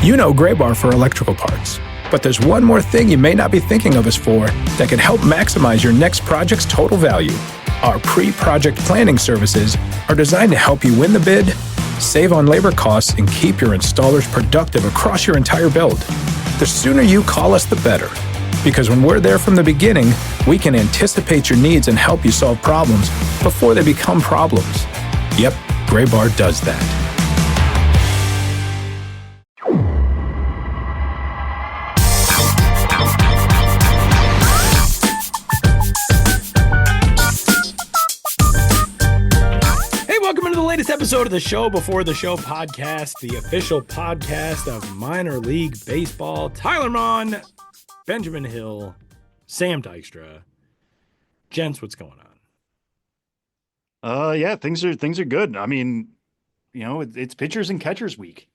You know Gray Bar for electrical parts, but there's one more thing you may not be thinking of us for that can help maximize your next project's total value. Our pre-project planning services are designed to help you win the bid, save on labor costs, and keep your installers productive across your entire build. The sooner you call us, the better. Because when we're there from the beginning, we can anticipate your needs and help you solve problems before they become problems. Yep, Gray Bar does that. Latest episode of the Show Before the Show podcast, the official podcast of minor league baseball. Tyler Mon, Benjamin Hill, Sam Dykstra. Gents, what's going on? Yeah, things are good. I mean, you know, it's pitchers and catchers week.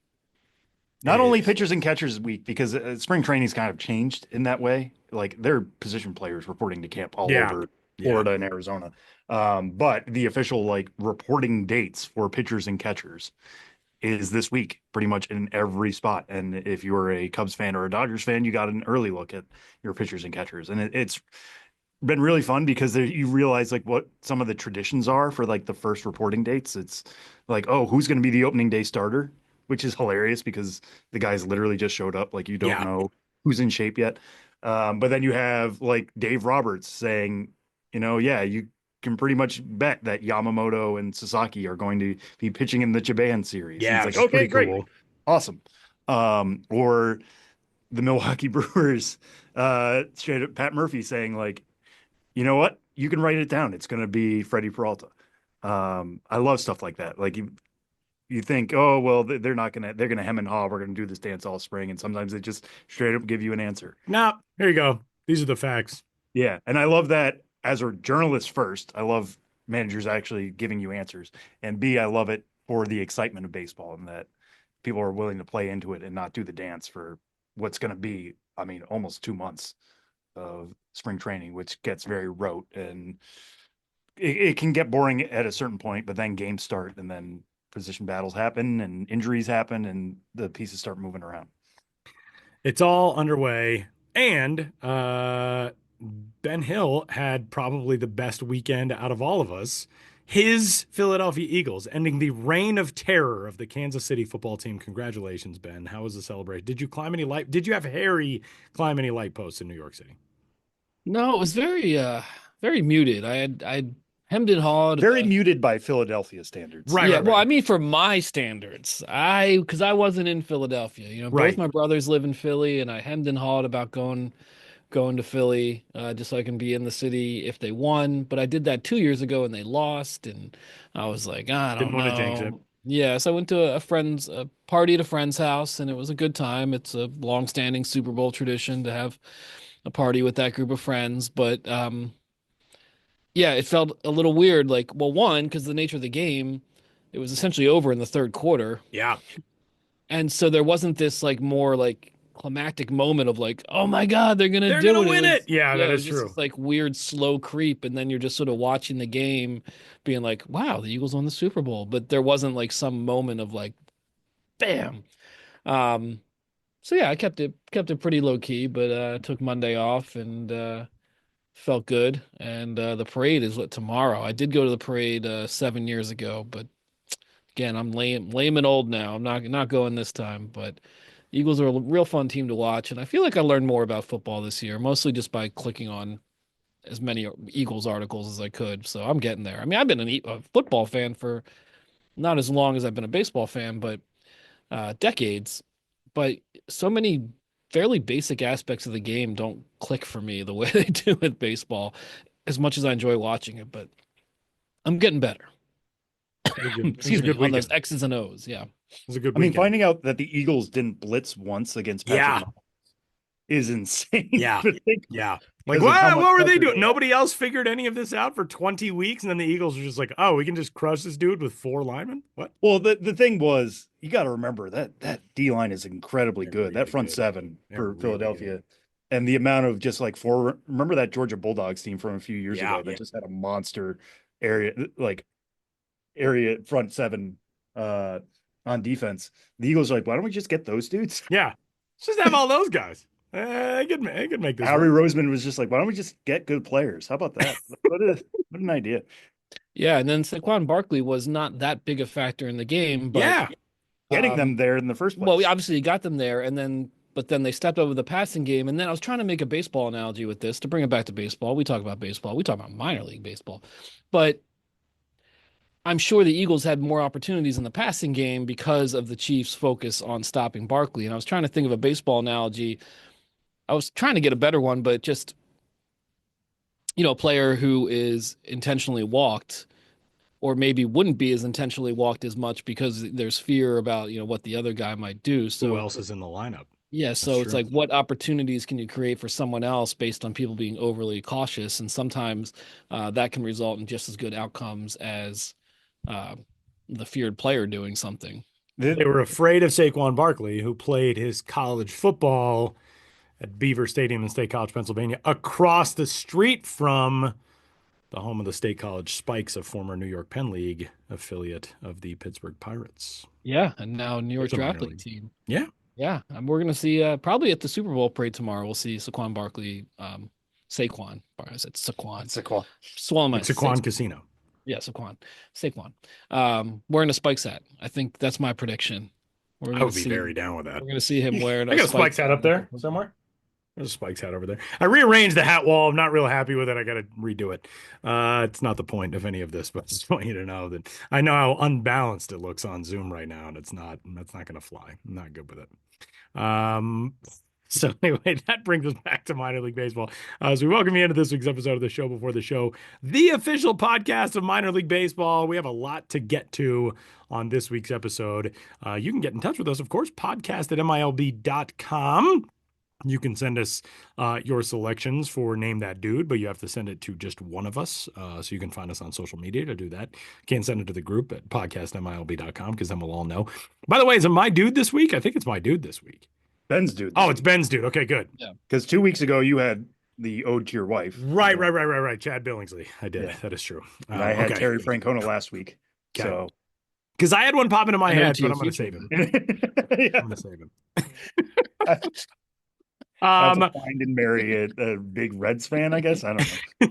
Not only pitchers and catchers week, because spring training's kind of changed in that way. Like, there are position players reporting to camp all over Florida and Arizona. But the official reporting dates for pitchers and catchers is this week, pretty much in every spot. And if you're a Cubs fan or a Dodgers fan, you got an early look at your pitchers and catchers. And it's been really fun because you realize what some of the traditions are for the first reporting dates. It's oh, who's going to be the opening day starter, which is hilarious because the guys literally just showed up. You don't know who's in shape yet. But then you have Dave Roberts saying, you can pretty much bet that Yamamoto and Sasaki are going to be pitching in the Japan series. Yeah, it's okay, great. Cool. Awesome. Or the Milwaukee Brewers, straight up Pat Murphy saying you know what? You can write it down. It's going to be Freddie Peralta. I love stuff like that. You think, oh, well, they're going to hem and haw. We're going to do this dance all spring. And sometimes they just straight up give you an answer. Nah, here you go. These are the facts. Yeah. And I love that. As a journalist first, I love managers actually giving you answers. And B, I love it for the excitement of baseball and that people are willing to play into it and not do the dance for what's going to be, almost 2 months of spring training, which gets very rote. And it can get boring at a certain point, but then games start and then position battles happen and injuries happen and the pieces start moving around. It's all underway. And Ben Hill had probably the best weekend out of all of us. His Philadelphia Eagles ending the reign of terror of the Kansas City football team. Congratulations, Ben. How was the celebration? Did you climb any light? Did you have Harry climb any light posts in New York City? No, it was very muted. I hemmed and hawed. Very muted by Philadelphia standards. Right. Yeah. Right. Well, I mean, for my standards, because I wasn't in Philadelphia. Both my brothers live in Philly, and I hemmed and hawed about going to Philly just so I can be in the city if they won. But I did that 2 years ago and they lost. And I was like, I don't know. Didn't want to jinx it. Yeah. So I went to a party at a friend's house and it was a good time. It's a longstanding Super Bowl tradition to have a party with that group of friends. But it felt a little weird. One, because the nature of the game, it was essentially over in the third quarter. Yeah. And so there wasn't this more climactic moment of oh my God, they're gonna win it. Yeah, that is true. This, weird slow creep, and then you're just sort of watching the game, being wow, the Eagles won the Super Bowl, but there wasn't some moment of bam. So yeah, I kept it pretty low key, but took Monday off and felt good. And the parade is tomorrow. I did go to the parade 7 years ago, but again, I'm lame and old now. I'm not going this time, but Eagles are a real fun team to watch, and I feel like I learned more about football this year, mostly just by clicking on as many Eagles articles as I could. So I'm getting there. I mean, I've been a football fan for not as long as I've been a baseball fan, but decades. But so many fairly basic aspects of the game don't click for me the way they do with baseball, as much as I enjoy watching it. But I'm getting better. Excuse me, on those X's and O's. Yeah. It was a good weekend. Finding out that the Eagles didn't blitz once against Patrick Mahomes is insane. Yeah. Yeah. What were they doing? Nobody else figured any of this out for 20 weeks. And then the Eagles were just oh, we can just crush this dude with 4 linemen. What? Well, the thing was, you got to remember that D-line is incredibly good. Really that front good. Seven for Philadelphia. Good. And the amount of just remember that Georgia Bulldogs team from a few years ago that just had a monster area front seven on defense. The Eagles are like, why don't we just get those dudes? Yeah, let's just have all those guys. I could make this Howie work. Roseman was just like, why don't we just get good players? How about that? What an idea. Yeah, and then Saquon Barkley was not that big a factor in the game, but Yeah, Getting them there in the first well, we place. obviously got them there, and then but then they stepped over the passing game, and then I was trying to make a baseball analogy with this to bring it back to baseball. We talk about baseball, we talk about minor league baseball, but I'm sure the Eagles had more opportunities in the passing game because of the Chiefs' focus on stopping Barkley. And I was trying to think of a baseball analogy. I was trying to get a better one, but just a player who is intentionally walked or maybe wouldn't be as intentionally walked as much because there's fear about, what the other guy might do. who So else is in the lineup? yeah, That's so it's true. like what opportunities can you create for someone else based on people being overly cautious? And sometimes that can result in just as good outcomes as uh, the feared player doing something. They were afraid of Saquon Barkley, who played his college football at Beaver Stadium in State College, Pennsylvania, across the street from the home of the State College Spikes, a former New York Penn League affiliate of the Pittsburgh Pirates. Yeah, and now New York's It's a minor draft league league. team. Yeah. Yeah, and we're gonna see probably at the Super Bowl parade tomorrow. We'll see Saquon Barkley, Saquon. I said Saquon. Saquon. Swallow my It's Saquon Casino. Yeah, Saquon. Wearing a Spikes hat. I think that's my prediction. We're I gonna would be see. very down with that. We're gonna see him wearing I got a Spikes hat up there somewhere. There's a Spikes hat over there. I rearranged the hat wall. I'm not real happy with it. I got to redo it. It's not the point of any of this, but I just want you to know that I know how unbalanced it looks on Zoom right now, and that's not going to fly. I'm not good with it. So anyway, that brings us back to minor league baseball. As we welcome you into this week's episode of the show before the show, the official podcast of minor league baseball. We have a lot to get to on this week's episode. You can get in touch with us, of course, podcast@milb.com. You can send us your selections for Name That Dude, but you have to send it to just one of us. So you can find us on social media to do that. You can send it to the group at podcast@milb.com because then we'll all know. By the way, is it my dude this week? I think it's my dude this week. Ben's dude. Oh, it's Ben's dude. Okay, good. Yeah. Because 2 weeks ago you had the ode to your wife. Right. Chad Billingsley. I did. Yeah. That is true. And I had Terry Francona last week. Okay. So because I had one pop into my head, but I'm going to save him. Yeah. I'm going to save him. To find and marry a big Reds fan, I guess. I don't know.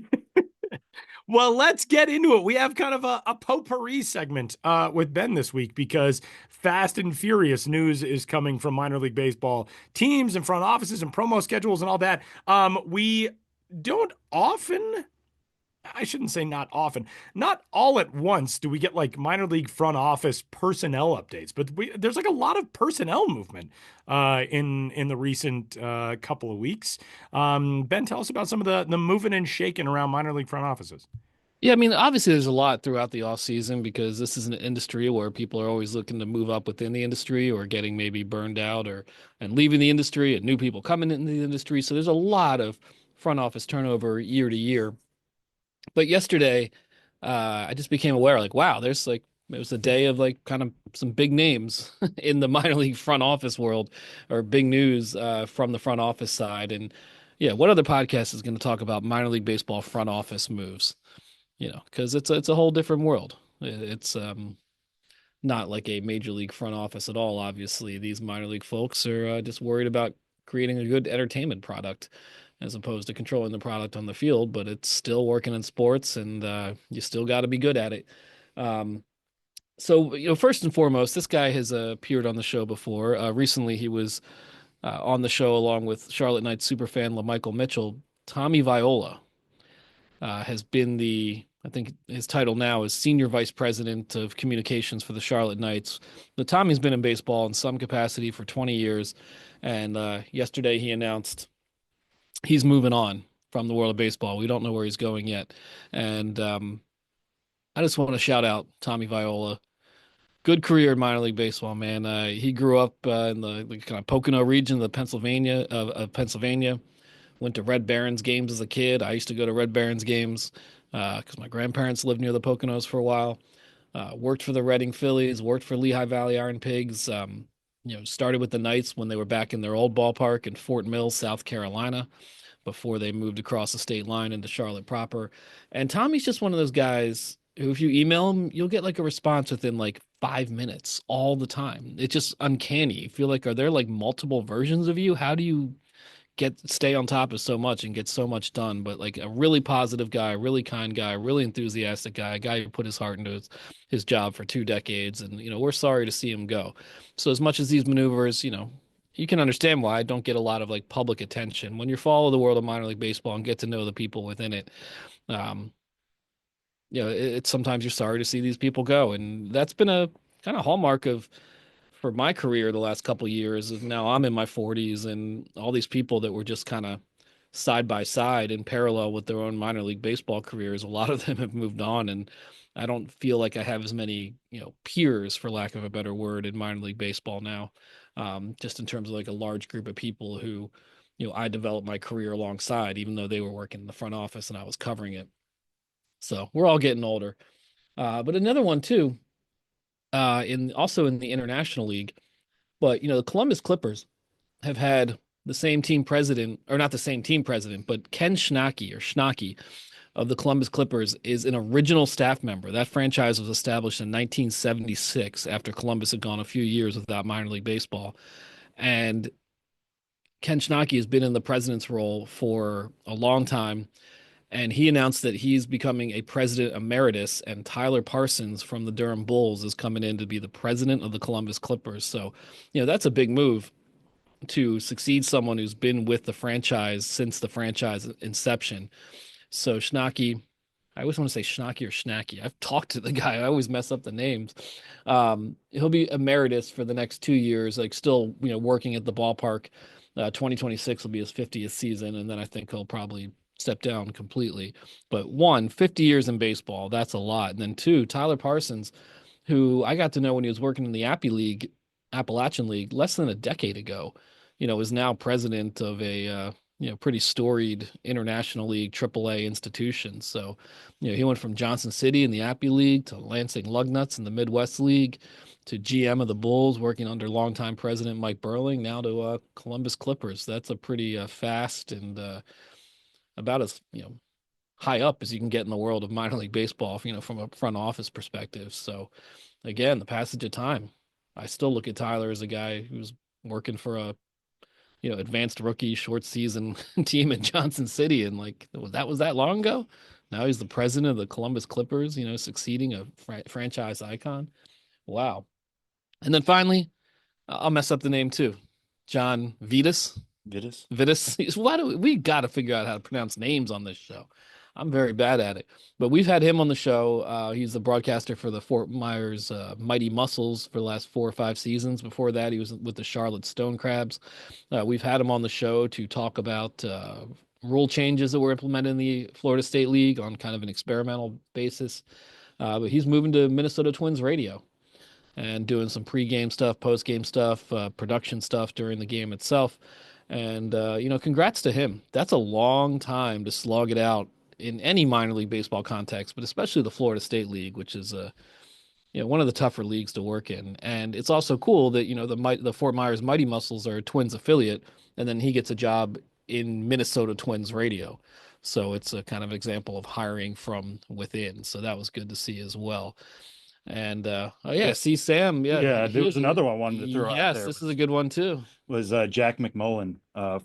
Well, let's get into it. We have kind of a potpourri segment with Ben this week because fast and furious news is coming from minor league baseball teams and front offices and promo schedules and all that. We don't often, I shouldn't say not often, not all at once do we get like minor league front office personnel updates, but there's like a lot of personnel movement in the recent couple of weeks. Ben, tell us about some of the moving and shaking around minor league front offices. Yeah, I mean, obviously there's a lot throughout the off season because this is an industry where people are always looking to move up within the industry or getting maybe burned out and leaving the industry and new people coming into the industry. So there's a lot of front office turnover year to year. But yesterday, I just became aware, like, wow, there's like it was a day of like kind of some big names in the minor league front office world or big news from the front office side. And yeah, what other podcast is going to talk about minor league baseball front office moves? Because it's a whole different world. It's not like a major league front office at all. Obviously, these minor league folks are just worried about creating a good entertainment product as opposed to controlling the product on the field, but it's still working in sports and you still got to be good at it. So, first and foremost, this guy has appeared on the show before. Recently, he was on the show along with Charlotte Knights superfan LaMichael Mitchell. Tommy Viola has been I think his title now is Senior Vice President of Communications for the Charlotte Knights. But Tommy's been in baseball in some capacity for 20 years. And yesterday he announced he's moving on from the world of baseball. We don't know where he's going yet. And I just want to shout out Tommy Viola. Good career in minor league baseball, man. He grew up in the kind of Pocono region of Pennsylvania. Went to Red Barons games as a kid. I used to go to Red Barons games because my grandparents lived near the Poconos for a while. Worked for the Reading Phillies, worked for Lehigh Valley Iron Pigs. Started with the Knights when they were back in their old ballpark in Fort Mill, South Carolina, before they moved across the state line into Charlotte proper. And Tommy's just one of those guys who, if you email him, you'll get like a response within like 5 minutes all the time. It's just uncanny. You feel like, are there like multiple versions of you? How do you stay on top of so much and get so much done? But like a really positive guy, a really kind guy, a really enthusiastic guy, a guy who put his heart into his job for 2 decades. And, we're sorry to see him go. So as much as these maneuvers, you can understand why I don't get a lot of like public attention. When you follow the world of minor league baseball and get to know the people within it, um, it's sometimes you're sorry to see these people go. And that's been a kind of hallmark of for my career the last couple of years. Is now I'm in my 40s, and all these people that were just kind of side by side in parallel with their own minor league baseball careers, a lot of them have moved on, and I don't feel like I have as many, peers, for lack of a better word, in minor league baseball now. Just in terms of like a large group of people who, I developed my career alongside, even though they were working in the front office and I was covering it. So we're all getting older. But another one too, in also in the International League, but the Columbus Clippers have had the same team president, or not the same team president, but Ken Schnacky of the Columbus Clippers is an original staff member. That franchise was established in 1976 after Columbus had gone a few years without minor league baseball. And Ken Schnacky has been in the president's role for a long time. And he announced that he's becoming a president emeritus, and Tyler Parsons from the Durham Bulls is coming in to be the president of the Columbus Clippers. So, that's a big move to succeed someone who's been with the franchise since the franchise inception. So Schnacky, I always want to say Schnacky or Schnacky. I've talked to the guy. I always mess up the names. He'll be emeritus for the next 2 years, like still, working at the ballpark. 2026 will be his 50th season, and then I think he'll probably step down completely. But one, 50 years in baseball, that's a lot. And then two, Tyler Parsons, who I got to know when he was working in the Appalachian League less than a decade ago, is now president of a pretty storied international league AAA institution. So, he went from Johnson City in the Appy League to Lansing Lugnuts in the Midwest League to GM of the Bulls, working under longtime president Mike Burling, now to Columbus Clippers. That's a pretty fast and about as high up as you can get in the world of minor league baseball, from a front office perspective. So, again, the passage of time. I still look at Tyler as a guy who's working for a advanced rookie short season team in Johnson City, and like was that long ago. Now he's the president of the Columbus Clippers, succeeding a franchise icon. Wow. And then finally, I'll mess up the name too. John Vitas. Vitus. Vitas. Why do we got to figure out how to pronounce names on this show? I'm very bad at it, but we've had him on the show. He's the broadcaster for the Fort Myers Mighty Muscles for the last 4 or 5 seasons. Before that, he was with the Charlotte Stone Crabs. We've had him on the show to talk about rule changes that were implemented in the Florida State League on kind of an experimental basis. But he's moving to Minnesota Twins radio and doing some pre-game stuff, post-game stuff, production stuff during the game itself. And congrats to him. That's a long time to slog it out in any minor league baseball context, but especially the Florida State League, which is one of the tougher leagues to work in. And it's also cool that the Fort Myers Mighty Muscles are a Twins affiliate, and then he gets a job in Minnesota Twins radio. So it's a kind of example of hiring from within. So that was good to see as well. And see Sam. Yeah, there was another one I wanted to throw out Yes, there. this is a good one too. Was Jack McMullen,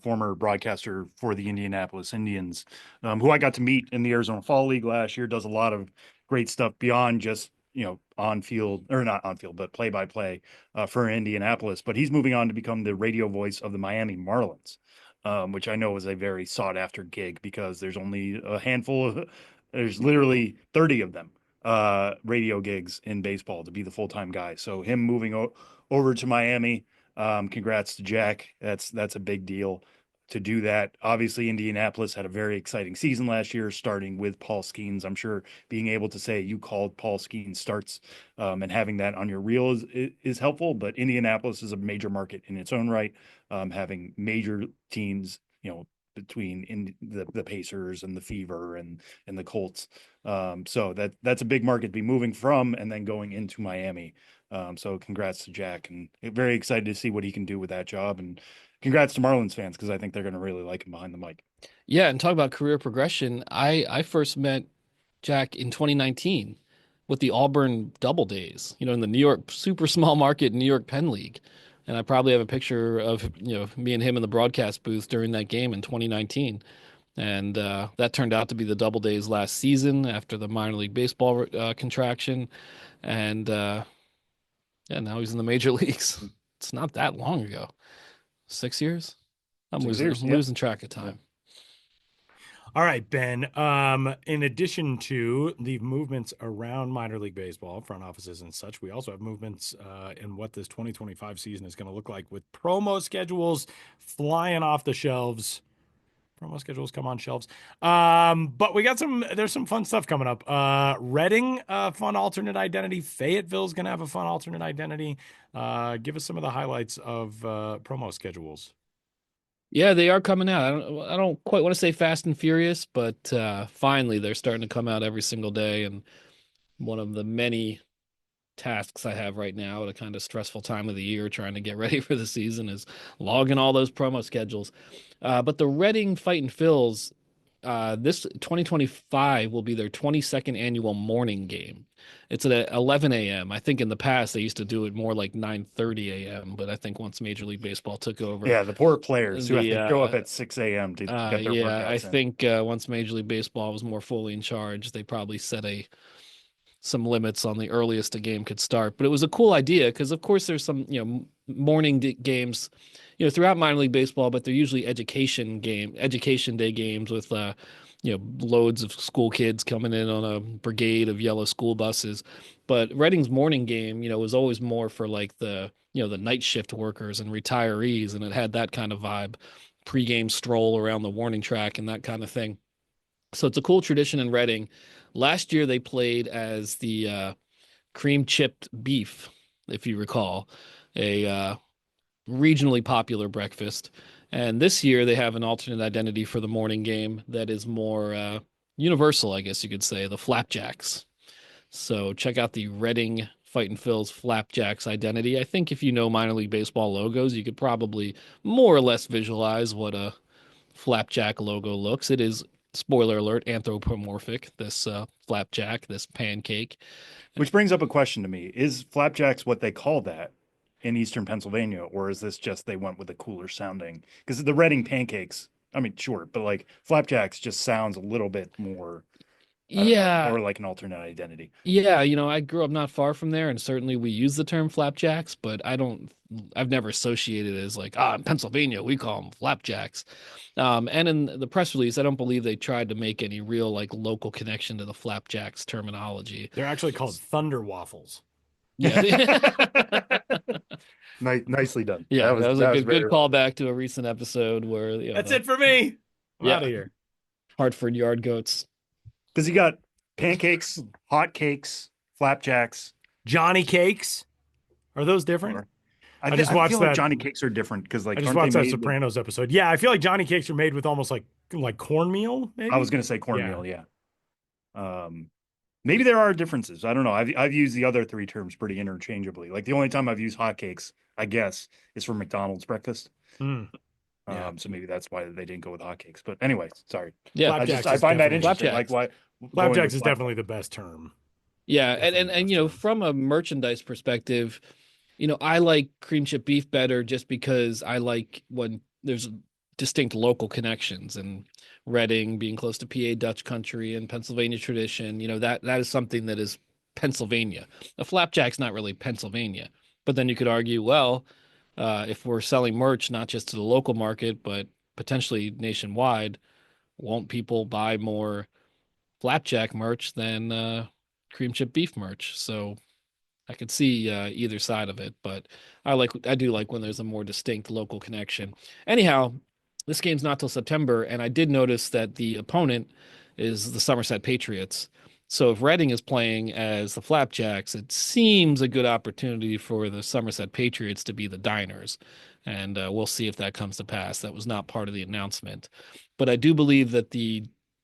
former broadcaster for the Indianapolis Indians, who I got to meet in the Arizona Fall League last year. Does a lot of great stuff beyond just on field, or not on field, but play by play for Indianapolis. But he's moving on to become the radio voice of the Miami Marlins, which I know is a very sought after gig because there's only a handful of, there's literally 30 of them radio gigs in baseball to be the full-time guy. So him moving over to Miami, congrats to Jack. That's a big deal to do that. Obviously, Indianapolis had a very exciting season last year, starting with Paul Skeens. I'm sure being able to say you called Paul Skeens starts and having that on your reel is helpful. But Indianapolis is a major market in its own right, having major teams, between the Pacers and the Fever and the Colts. So that's a big market to be moving from and then going into Miami. So congrats to Jack, and very excited to see what he can do with that job. And congrats to Marlins fans, because I think they're going to really like him behind the mic. Yeah, and talk about career progression. I first met Jack in 2019 with the Auburn Double Days, in the New York super small market New York Penn League. And I probably have a picture of, me and him in the broadcast booth during that game in 2019. And that turned out to be the Double Days last season after the minor league baseball contraction. And yeah, now he's in the major leagues. It's not that long ago. 6 years? I'm 6 years. I'm Yeah. losing track of time. All right, Ben. In addition to the movements around minor league baseball, front offices and such, we also have movements in what this 2025 season is going to look like with promo schedules flying off the shelves. Promo schedules come on shelves. But there's some fun stuff coming up. Reading, fun alternate identity. Fayetteville's going to have a fun alternate identity. Give us some of the highlights of promo schedules. Yeah, they are coming out. I don't quite want to say Fast and Furious, but finally they're starting to come out every single day. And one of the many tasks I have right now at a kind of stressful time of the year trying to get ready for the season is logging all those promo schedules. But the Reading Fight and Phils, this 2025 will be their 22nd annual morning game. It's at 11 a.m. I think in the past they used to do it more like 9:30 a.m., but I think once Major League Baseball took over, Yeah, the poor players who have the to show up at 6 a.m. to get their yeah, I workouts in. think once Major League Baseball was more fully in charge, they probably set some limits on the earliest a game could start. But it was a cool idea because, of course, there's some morning games, throughout minor league baseball, but they're usually education day games with loads of school kids coming in on a brigade of yellow school buses. But Reading's morning game, was always more for like the night shift workers and retirees, and it had that kind of vibe, pregame stroll around the warning track and that kind of thing. So it's a cool tradition in Reading. Last year they played as the cream chipped beef, if you recall, a regionally popular breakfast. And this year they have an alternate identity for the morning game that is more universal, I guess you could say, the flapjacks. So check out the Reading Fight and Phil's flapjacks identity. I think if you know minor league baseball logos, you could probably more or less visualize what a flapjack logo looks. It is, spoiler alert, anthropomorphic, this flapjack, this pancake. Which brings up a question to me. Is flapjacks what they call that in Eastern Pennsylvania, or is this just they went with a cooler sounding? Because the Reading pancakes, I mean, sure, but like flapjacks just sounds a little bit more, I don't know, Yeah, more like an alternate identity. yeah, I grew up not far from there, and certainly we use the term flapjacks, but I've never associated it as like, in Pennsylvania, we call them flapjacks. And in the press release, I don't believe they tried to make any real like local connection to the flapjacks terminology. They're actually called Thunder Waffles. Yeah. Nicely done. Yeah, that was a good very well. callback to a recent episode where That's it for me. I'm Yeah. out of here. Hartford Yard Goats. Because you got pancakes, hot cakes, flapjacks. Johnny Cakes. Are those different? I just I watched feel like that- Johnny cakes are different because like I just aren't watched they that made with- Sopranos episode. Yeah, I feel like Johnny Cakes are made with almost like cornmeal, maybe. I was going to say cornmeal, yeah. Maybe there are differences. I don't know. I've used the other three terms pretty interchangeably. Like the only time I've used hotcakes, I guess, is for McDonald's breakfast. Mm. Yeah. So maybe that's why they didn't go with hotcakes. But anyway, sorry. Yeah, Flapjacks I is find that definitely- interesting. Like Flapjacks. why Flapjacks is definitely the best term. yeah, and Definitely from a merchandise perspective, I like cream chip beef better just because I like when there's distinct local connections, and Reading being close to PA Dutch country and Pennsylvania tradition, that is something that is Pennsylvania. A flapjack's not really Pennsylvania, but then you could argue, well, if we're selling merch not just to the local market but potentially nationwide, won't people buy more flapjack merch than cream chip beef merch? So I could see either side of it, but I do like when there's a more distinct local connection. Anyhow, this game's not till September, and I did notice that the opponent is the Somerset Patriots. So if Reading is playing as the Flapjacks, it seems a good opportunity for the Somerset Patriots to be the Diners, and we'll see if that comes to pass. That was not part of the announcement, but I do believe that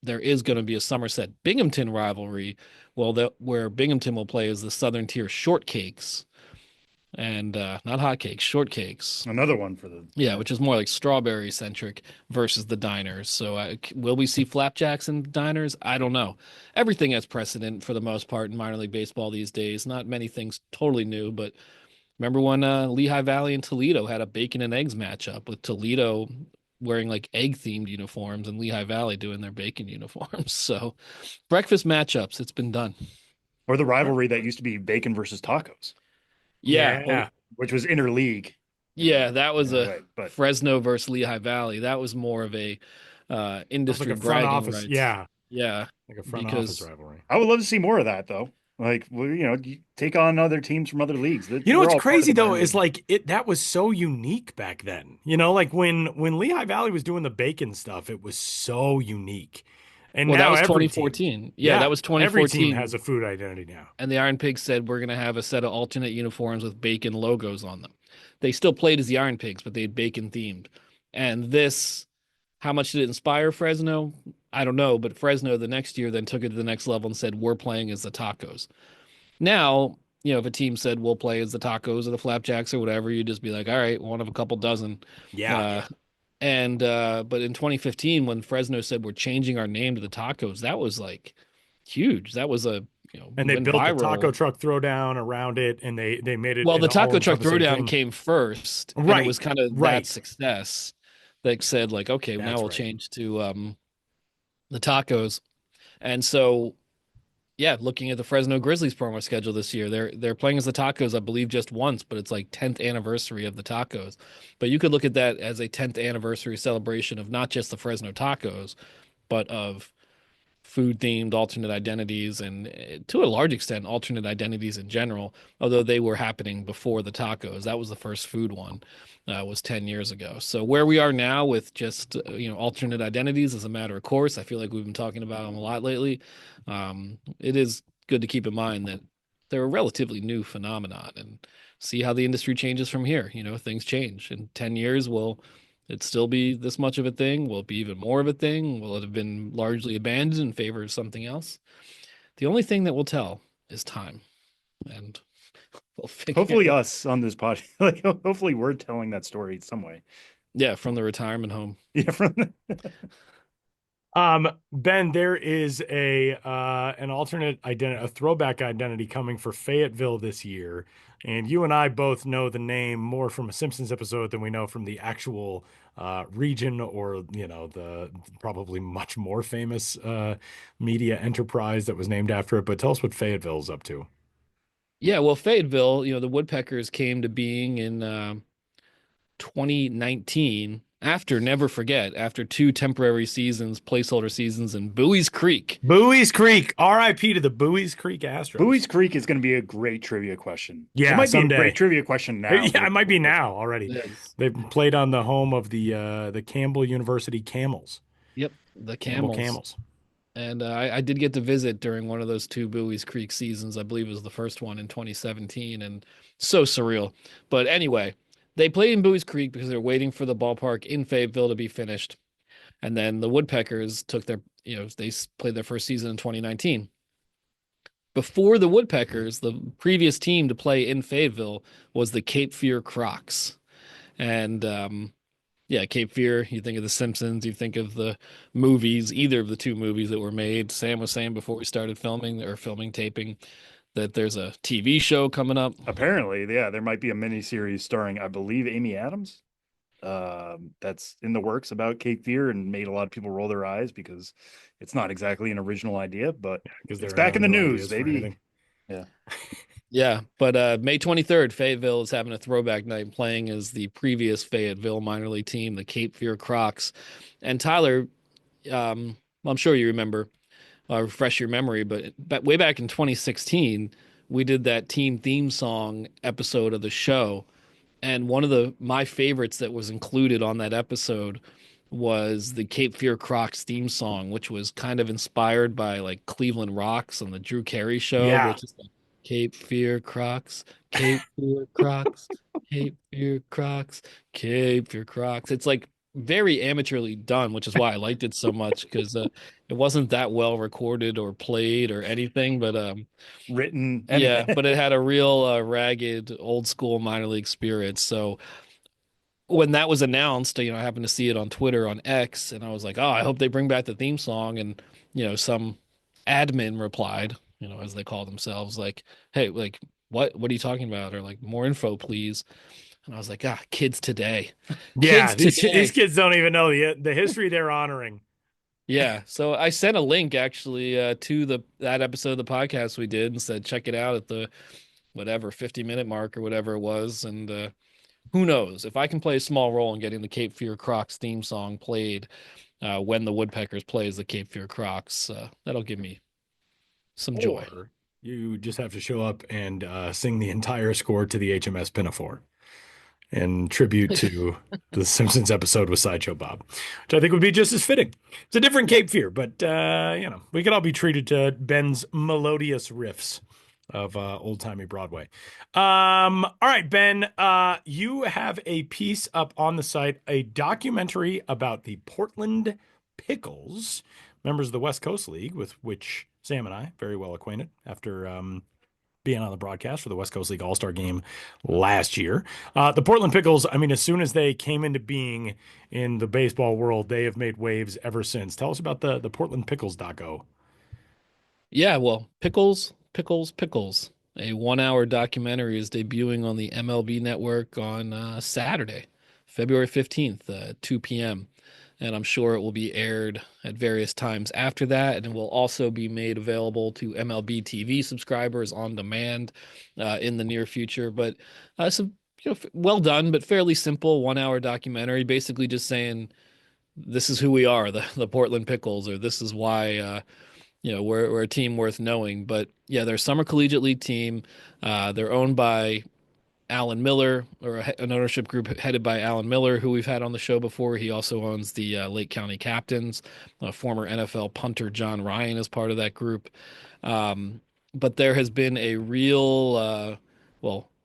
there is going to be a Somerset Binghamton rivalry. Well, where Binghamton will play is the Southern Tier Shortcakes, and not hotcakes, shortcakes. Another one for the Yeah, which is more like strawberry centric versus the diners. So, will we see flapjacks in diners? I don't know. Everything has precedent for the most part in minor league baseball these days. Not many things totally new, but remember when Lehigh Valley and Toledo had a bacon and eggs matchup with Toledo wearing like egg themed uniforms and Lehigh Valley doing their bacon uniforms. So, breakfast matchups, it's been done. or the rivalry that used to be bacon versus tacos, Yeah, Yeah. which was interleague. yeah, that was a Right. But Fresno versus Lehigh Valley. That was more of a Sounds like industry a front bragging office. rights. Yeah. Yeah, Like a front office because rivalry. I would love to see more of that, though. Like, well, you take on other teams from other leagues. That You know we're what's all part of crazy the though minor is league. like it that was so unique back then. Like when Lehigh Valley was doing the bacon stuff, it was so unique. And well, that now was every team, 2014. Yeah, that yeah, was every team has 2014, a food identity now. and the Iron Pigs said we're gonna have a set of alternate uniforms with bacon logos on them. They still played as the Iron Pigs, but they had bacon themed. And this, how much did it inspire Fresno? I don't know, but Fresno the next year then took it to the next level and said we're playing as the Tacos. Now, if a team said we'll play as the Tacos or the Flapjacks or whatever, you'd just be like, all right, one of a couple dozen. Yeah. Uh, and but in 2015, when Fresno said we're changing our name to the Tacos, that was like huge. That was And they went built the taco viral. truck throwdown around it and they made it Well, an the taco truck all-encompassing throwdown thing. came first, and it Right. was kind of that Right. success that said like, okay, now That's we'll right. change to the tacos. And so yeah, looking at the Fresno Grizzlies promo schedule this year, they're playing as the Tacos, I believe, just once, but it's like 10th anniversary of the Tacos. But you could look at that as a 10th anniversary celebration of not just the Fresno Tacos, but of food themed alternate identities and to a large extent alternate identities in general, although they were happening before the tacos. That was the first food one, was 10 years ago. So where we are now with just alternate identities is a matter of course. I feel like we've been talking about them a lot lately. It is good to keep in mind that they're a relatively new phenomenon and see how the industry changes from here. Things change. In 10 years, will it still be this much of a thing? Will it be even more of a thing? Will it have been largely abandoned in favor of something else? The only thing that will tell is time, and we'll figure Hopefully, it. us on this podcast, like, hopefully, we're telling that story some way. Yeah, from the retirement home. Yeah, from Ben, there is an alternate identity, a throwback identity coming for Fayetteville this year, and you and I both know the name more from a Simpsons episode than we know from the actual region or the probably much more famous media enterprise that was named after it. But tell us what Fayetteville's up to. Yeah, well, Fayetteville, the Woodpeckers came to being in 2019 after, never forget, after two temporary seasons, placeholder seasons in Bowie's Creek. Bowie's Creek, R.I.P. to the Bowie's Creek Astros. Bowie's Creek is going to be a great trivia question. It Yeah, might be a great someday. trivia question now. Yeah, it might be now already. Yes. They've played on the home of the Campbell University Camels. Yep, the Campbell Camels. Camels. And I did get to visit during one of those two Bowie's Creek seasons. I believe it was the first one in 2017, and so surreal. But anyway, they played in Bowie's Creek because they're waiting for the ballpark in Fayetteville to be finished. And then the Woodpeckers took they played their first season in 2019. Before the Woodpeckers, the previous team to play in Fayetteville was the Cape Fear Crocs. And yeah, Cape Fear, you think of The Simpsons, you think of the movies, either of the two movies that were made. Sam was saying before we started filming taping that there's a TV show coming up. Apparently, yeah, there might be a mini series starring, I believe, Amy Adams. That's in the works about Cape Fear and made a lot of people roll their eyes because it's not exactly an original idea, but Because it's back in the news, baby. Yeah. Yeah, but May 23rd, Fayetteville is having a throwback night playing as the previous Fayetteville minor league team, the Cape Fear Crocs. And Tyler, I'm sure you remember, refresh your memory, but way back in 2016, we did that team theme song episode of the show. And one of my favorites that was included on that episode was the Cape Fear Crocs theme song, which was kind of inspired by like Cleveland Rocks on the Drew Carey show, Yeah. which is like Cape Fear Crocs, Cape Fear Crocs, Cape Fear Crocs, Cape Fear Crocs. It's like very amateurly done, which is why I liked it so much because it wasn't that well recorded or played or anything. But Written, yeah, anything. but it had a real ragged, old school minor league spirit. So when that was announced, I happened to see it on Twitter on X, and I was like, oh, I hope they bring back the theme song. And some admin replied, as they call themselves, like, hey, like, what are you talking about? Or like, more info, please. And I was like, kids today. Yeah, Kids these today. kids don't even know the history they're honoring. Yeah. So I sent a link actually to that episode of the podcast we did and said, check it out at the whatever 50-minute mark or whatever it was. And who knows if I can play a small role in getting the Cape Fear Crocs theme song played when the Woodpeckers plays the Cape Fear Crocs, that'll give me some joy. Or you just have to show up and sing the entire score to the HMS Pinafore in tribute to the Simpsons episode with Sideshow Bob, which I think would be just as fitting. It's a different Cape Fear, but we could all be treated to Ben's melodious riffs of old-timey Broadway. All right, Ben, you have a piece up on the site, a documentary about the Portland Pickles, members of the West Coast League, with which Sam and I very well acquainted after being on the broadcast for the West Coast League All-Star Game last year. The Portland Pickles, I mean, as soon as they came into being in the baseball world, they have made waves ever since. Tell us about the Portland Pickles doco. Yeah, well, Pickles, Pickles, Pickles. A 1-hour documentary is debuting on the MLB network on Saturday, February 15th, 2 p.m. And I'm sure it will be aired at various times after that. And it will also be made available to MLB TV subscribers on demand in the near future. But some, well done, but fairly simple 1-hour documentary, basically just saying, this is who we are, the Portland Pickles, or this is why we're a team worth knowing. But yeah, they're a summer collegiate league team. They're owned by Alan Miller, or an ownership group headed by Alan Miller, who we've had on the show before. He also owns the Lake County Captains. Former NFL punter John Ryan is part of that group. But there has been a real,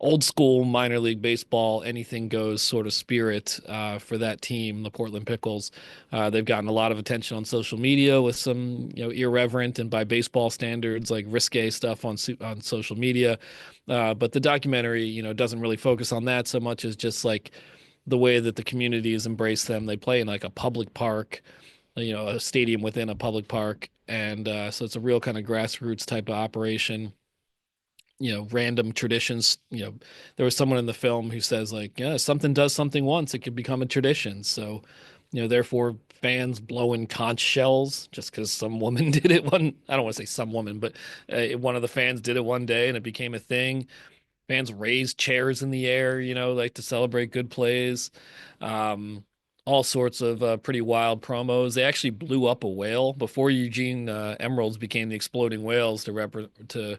old school minor league baseball, anything goes sort of spirit for that team, the Portland Pickles. They've gotten a lot of attention on social media with some, irreverent and by baseball standards, like risque stuff on social media. But the documentary, doesn't really focus on that so much as just like the way that the community has embraced them. They play in like a public park, a stadium within a public park. And so it's a real kind of grassroots type of operation. Random traditions. There was someone in the film who says like, yeah, something does something once, it could become a tradition. So, therefore fans blowing conch shells just because some woman did it I don't want to say some woman, but one of the fans did it one day and it became a thing. Fans raised chairs in the air, like to celebrate good plays. Um, all sorts of pretty wild promos. They actually blew up a whale before Eugene Emeralds became the Exploding Whales to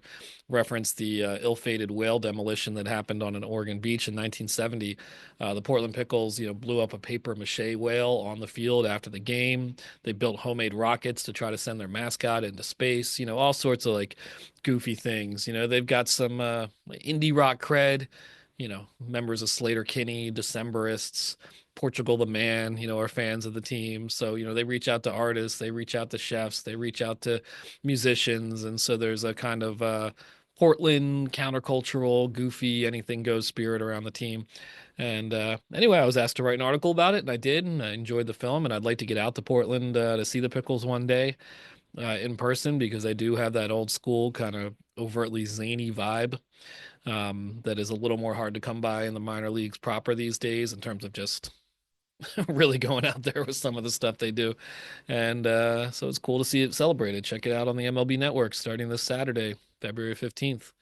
reference the ill-fated whale demolition that happened on an Oregon beach in 1970. The Portland Pickles, blew up a paper mache whale on the field after the game. They built homemade rockets to try to send their mascot into space. All sorts of like goofy things. They've got some indie rock cred. Members of Slater Kinney, Decemberists, Portugal the Man, are fans of the team. So, they reach out to artists, they reach out to chefs, they reach out to musicians. And so there's a kind of Portland countercultural, goofy, anything goes spirit around the team. And anyway, I was asked to write an article about it, and I did, and I enjoyed the film. And I'd like to get out to Portland to see the Pickles one day in person, because they do have that old school kind of overtly zany vibe that is a little more hard to come by in the minor leagues proper these days in terms of just really going out there with some of the stuff they do. And so it's cool to see it celebrated. Check it out on the MLB Network starting this Saturday, February 15th.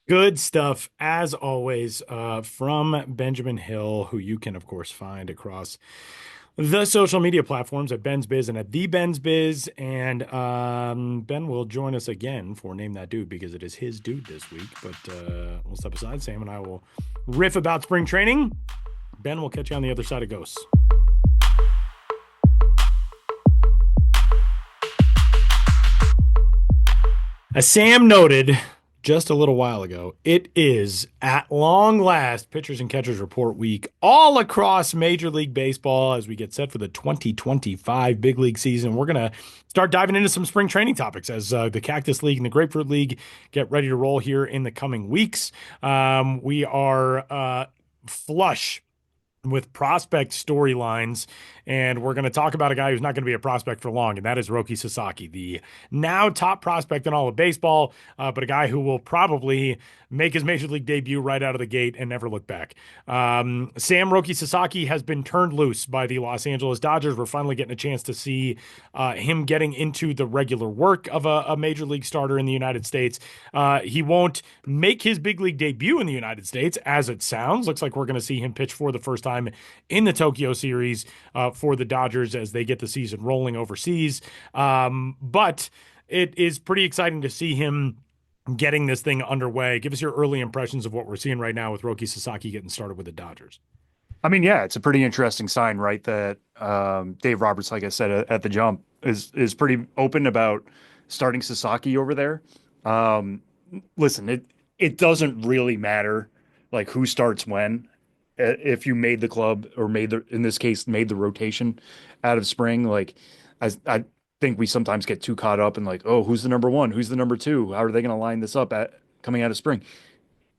Good stuff, as always, from Benjamin Hill, who you can, of course, find across the social media platforms at Ben's Biz and at The Ben's Biz. And Ben will join us again for Name That Dude, because it is his dude this week. But we'll step aside. Sam and I will riff about spring training. Ben, will catch you on the other side of Ghosts. As Sam noted, just a little while ago. It is at long last pitchers and catchers report week all across Major League Baseball as we get set for the 2025 big league season. We're going to start diving into some spring training topics as the Cactus League and the Grapefruit League get ready to roll here in the coming weeks. We are flush with prospect storylines, and we're going to talk about a guy who's not going to be a prospect for long, and that is Roki Sasaki, the now top prospect in all of baseball, but a guy who will probably make his major league debut right out of the gate and never look back. Sam Roki Sasaki has been turned loose by the Los Angeles Dodgers. We're finally getting a chance to see him getting into the regular work of a major league starter in the United States. He won't make his big league debut in the United States, as it sounds. Looks like we're going to see him pitch for the first time in the Tokyo series for the Dodgers as they get the season rolling overseas. But it is pretty exciting to see him getting this thing underway. Give us your early impressions of what we're seeing right now with Roki Sasaki getting started with the Dodgers. I mean, yeah, it's a pretty interesting sign, right? That Dave Roberts, like I said at the jump, is pretty open about starting Sasaki over there. Listen, it doesn't really matter like who starts when. If you made the club or in this case made the rotation out of spring, like I think we sometimes get too caught up in like, oh, who's the number one, who's the number two, how are they going to line this up at coming out of spring?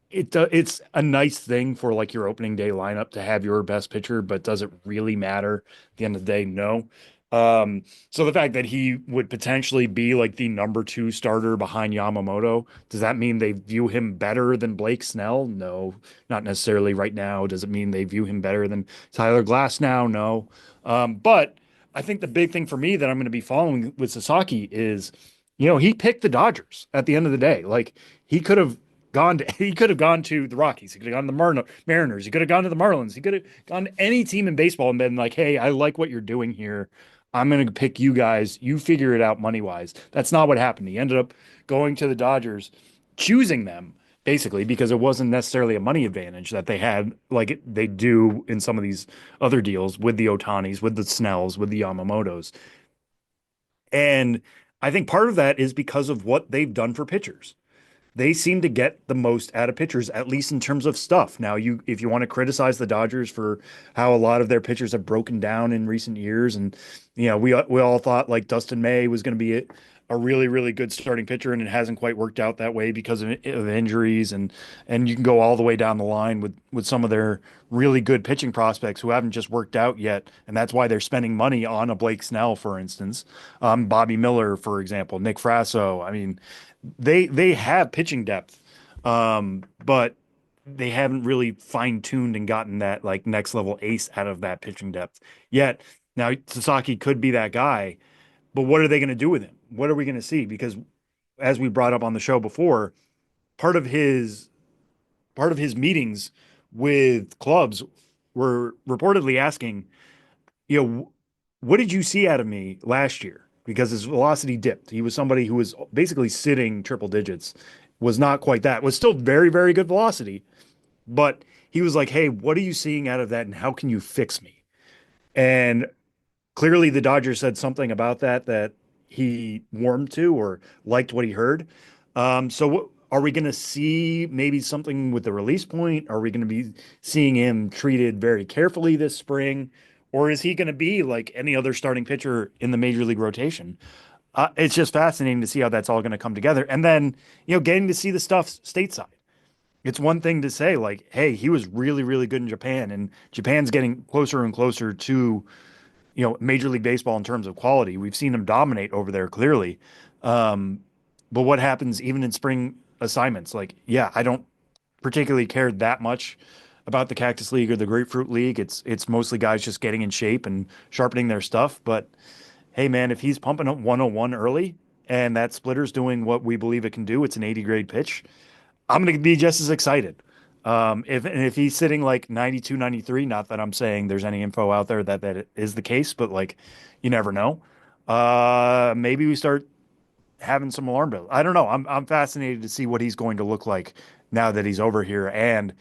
It's a nice thing for like your opening day lineup to have your best pitcher, but does it really matter at the end of the day? No. So the fact that he would potentially be like the number two starter behind Yamamoto, does that mean they view him better than Blake Snell? No, not necessarily right now. Does it mean they view him better than Tyler Glass now? No. But I think the big thing for me that I'm going to be following with Sasaki is, he picked the Dodgers at the end of the day. Like he could have gone to the Rockies. He could have gone to the Mariners. He could have gone to the Marlins. He could have gone to any team in baseball and been like, hey, I like what you're doing here. I'm going to pick you guys. You figure it out money wise. That's not what happened. He ended up going to the Dodgers, choosing them basically because it wasn't necessarily a money advantage that they had like they do in some of these other deals with the Otanis, with the Snells, with the Yamamotos. And I think part of that is because of what they've done for pitchers. They seem to get the most out of pitchers, at least in terms of stuff. Now, if you want to criticize the Dodgers for how a lot of their pitchers have broken down in recent years, and we all thought like Dustin May was going to be a really, really good starting pitcher, and it hasn't quite worked out that way because of injuries, and you can go all the way down the line with some of their really good pitching prospects who haven't just worked out yet, and that's why they're spending money on a Blake Snell, for instance, Bobby Miller, for example, Nick Frasso. I mean, they have pitching depth, but they haven't really fine-tuned and gotten that like next level ace out of that pitching depth yet. Now Sasaki could be that guy, but what are they going to do with him? What are we going to see? Because as we brought up on the show before, part of his meetings with clubs were reportedly asking, what did you see out of me last year? Because his velocity dipped. He was somebody who was basically sitting triple digits, was not quite that, was still very, very good velocity. But he was like, hey, what are you seeing out of that? And how can you fix me? And clearly the Dodgers said something about that he warmed to or liked what he heard. So are we going to see maybe something with the release point? Are we going to be seeing him treated very carefully this spring? Or is he going to be like any other starting pitcher in the major league rotation? It's just fascinating to see how that's all going to come together. And then, getting to see the stuff stateside. It's one thing to say like, hey, he was really, really good in Japan, and Japan's getting closer and closer to, Major League Baseball in terms of quality. We've seen him dominate over there clearly. But what happens even in spring assignments? Like, yeah, I don't particularly care that much about the Cactus League or the Grapefruit League. It's mostly guys just getting in shape and sharpening their stuff. But hey, man, if he's pumping up 101 early and that splitter's doing what we believe it can do, it's an 80 grade pitch, I'm going to be just as excited. If he's sitting like 92, 93, not that I'm saying there's any info out there that it is the case, but like, you never know. Maybe we start having some alarm bells. I don't know. I'm fascinated to see what he's going to look like now that he's over here. And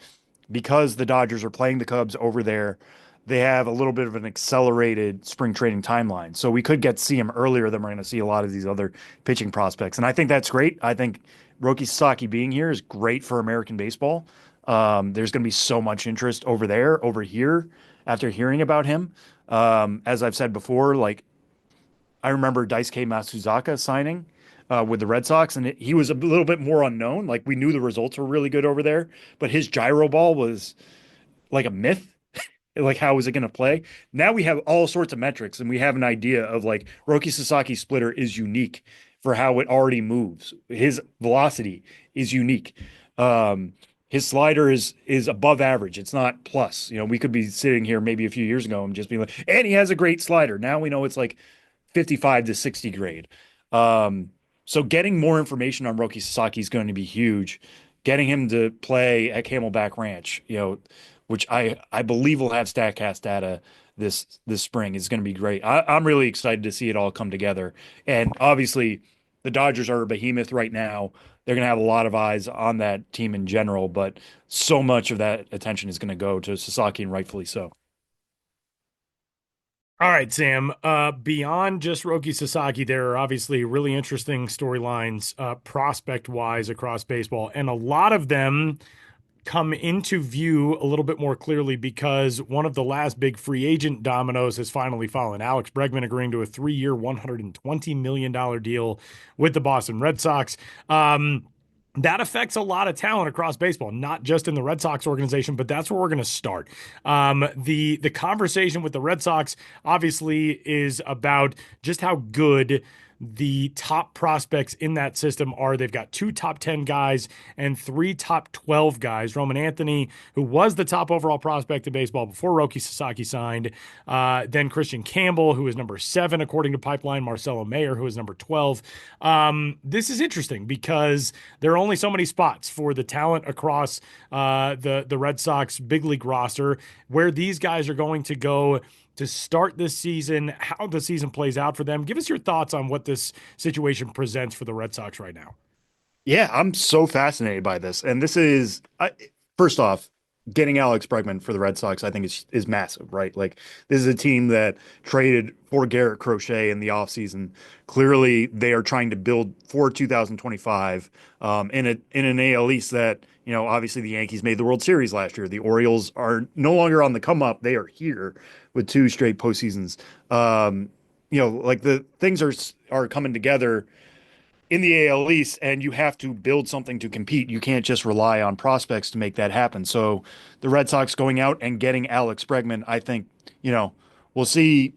because the Dodgers are playing the Cubs over there, they have a little bit of an accelerated spring training timeline. So we could get to see him earlier than we're going to see a lot of these other pitching prospects. And I think that's great. I think Roki Sasaki being here is great for American baseball. There's going to be so much interest over there, over here, after hearing about him. As I've said before, like I remember Daisuke Matsuzaka signing with the Red Sox, and he was a little bit more unknown. Like we knew the results were really good over there, but his gyro ball was like a myth. Like how is it going to play? Now we have all sorts of metrics, and we have an idea of like Roki Sasaki's splitter is unique for how it already moves. His velocity is unique. His slider is above average. It's not plus. You know, we could be sitting here maybe a few years ago and just being like, and he has a great slider. Now we know it's like 55 to 60 grade. So getting more information on Roki Sasaki is going to be huge. Getting him to play at Camelback Ranch, you know, which I believe will have Statcast data this spring, is going to be great. I'm really excited to see it all come together. And obviously, the Dodgers are a behemoth right now. They're going to have a lot of eyes on that team in general, but so much of that attention is going to go to Sasaki, and rightfully so. All right, Sam. Beyond just Roki Sasaki, there are obviously really interesting storylines, prospect-wise across baseball, and a lot of them come into view a little bit more clearly because one of the last big free agent dominoes has finally fallen. Alex Bregman agreeing to a 3-year, $120 million deal with the Boston Red Sox. That affects a lot of talent across baseball, not just in the Red Sox organization, but that's where we're going to start. The conversation with the Red Sox obviously is about just how good the top prospects in that system are. They've got 2 top 10 guys and 3 top 12 guys. Roman Anthony, who was the top overall prospect in baseball before Roki Sasaki signed. Then Christian Campbell, who is number 7, according to Pipeline. Marcelo Mayer, who is number 12. This is interesting because there are only so many spots for the talent across the Red Sox big league roster where these guys are going to go to start this season, how the season plays out for them. Give us your thoughts on what this situation presents for the Red Sox right now. Yeah, I'm so fascinated by this. And this is, first off, getting Alex Bregman for the Red Sox, I think is massive, right? Like this is a team that traded for Garrett Crochet in the offseason. Clearly, they are trying to build for 2025 in an AL East that, you know, obviously the Yankees made the World Series last year. The Orioles are no longer on the come up. They are here with 2 straight postseasons. You know, like the things are coming together in the AL East, and you have to build something to compete. You can't just rely on prospects to make that happen. So the Red Sox going out and getting Alex Bregman, I think, you know, we'll see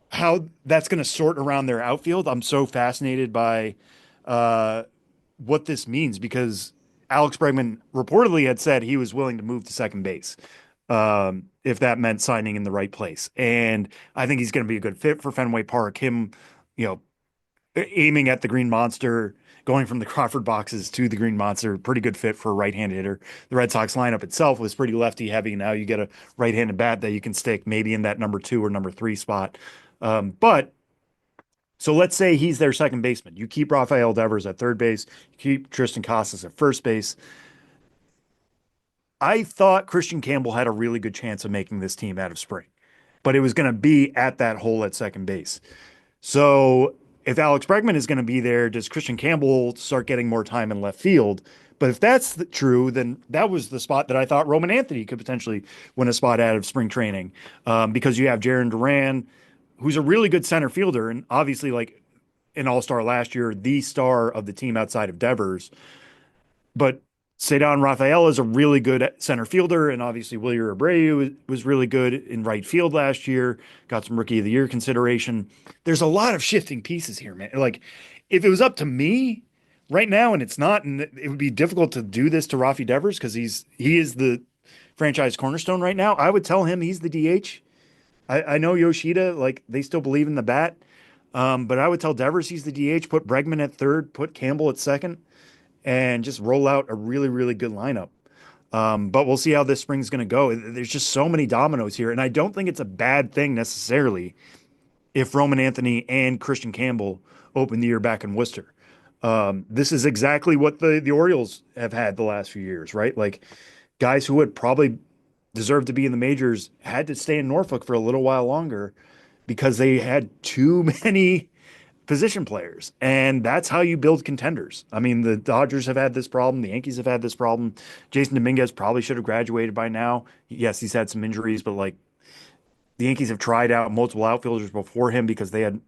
how that's going to sort around their outfield. I'm so fascinated by what this means because Alex Bregman reportedly had said he was willing to move to second base if that meant signing in the right place. And I think he's going to be a good fit for Fenway Park. Him, you know, aiming at the Green Monster, going from the Crawford boxes to the Green Monster, pretty good fit for a right-handed hitter. The Red Sox lineup itself was pretty lefty heavy. Now you get a right-handed bat that you can stick maybe in that number 2 or number 3 spot. But so let's say he's their second baseman. You keep Rafael Devers at third base, you keep Tristan Casas at first base. I thought Christian Campbell had a really good chance of making this team out of spring, but it was going to be at that hole at second base. So if Alex Bregman is going to be there, does Christian Campbell start getting more time in left field? But if that's true, then that was the spot that I thought Roman Anthony could potentially win a spot out of spring training because you have Jaron Duran, who's a really good center fielder and obviously like an all-star last year, the star of the team outside of Devers. But Cedar Rafael is a really good center fielder, and obviously Wilyer Abreu was really good in right field last year, got some Rookie of the Year consideration. There's a lot of shifting pieces here, man. Like, if it was up to me right now, and it's not, and it would be difficult to do this to Rafi Devers because he is the franchise cornerstone right now, I would tell him he's the DH. I know Yoshida, like, they still believe in the bat, but I would tell Devers he's the DH, put Bregman at third, put Campbell at second, and just roll out a really, really good lineup. But we'll see how this spring's going to go. There's just so many dominoes here, and I don't think it's a bad thing necessarily if Roman Anthony and Christian Campbell open the year back in Worcester. This is exactly what the Orioles have had the last few years, right? Like guys who would probably deserve to be in the majors had to stay in Norfolk for a little while longer because they had too many position players. And that's how you build contenders. I mean, the Dodgers have had this problem. The Yankees have had this problem. Jason Dominguez probably should have graduated by now. Yes, he's had some injuries, but like the Yankees have tried out multiple outfielders before him because they had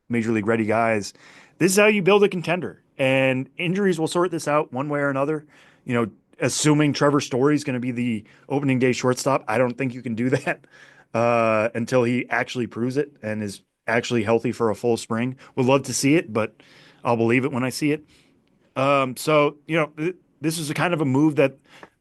major league ready guys. This is how you build a contender. And injuries will sort this out one way or another. You know, assuming Trevor Story is going to be the opening day shortstop, I don't think you can do that until he actually proves it and is actually healthy for a full spring. Would love to see it, but I'll believe it when I see it. So, you know, this is a kind of a move that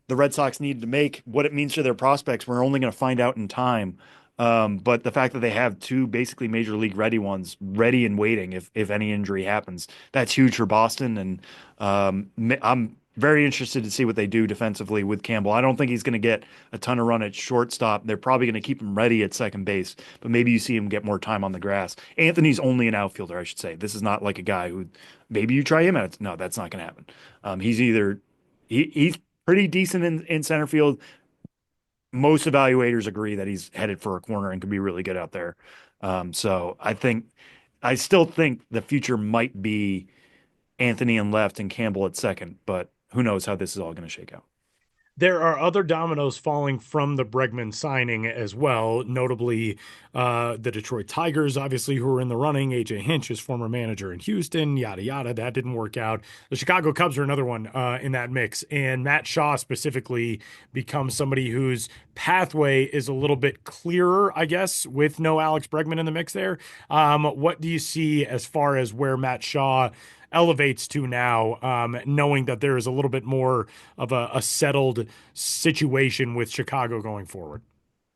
the Red Sox needed to make. What it means to their prospects, we're only going to find out in time. But the fact that they have two basically major league ready ones ready and waiting if any injury happens, that's huge for Boston. And I'm very interested to see what they do defensively with Campbell. I don't think he's going to get a ton of run at shortstop. They're probably going to keep him ready at second base, but maybe you see him get more time on the grass. Anthony's only an outfielder, I should say. This is not like a guy who maybe you try him at. No, that's not going to happen. He's pretty decent in center field. Most evaluators agree that he's headed for a corner and could be really good out there. So I still think the future might be Anthony in left and Campbell at second, but who knows how this is all going to shake out. There are other dominoes falling from the Bregman signing as well, notably the Detroit Tigers, obviously, who are in the running. AJ Hinch, his former manager in Houston, yada, yada. That didn't work out. The Chicago Cubs are another one in that mix. And Matt Shaw specifically becomes somebody whose pathway is a little bit clearer, I guess, with no Alex Bregman in the mix there. What do you see as far as where Matt Shaw elevates to now, knowing that there is a little bit more of a settled situation with Chicago going forward?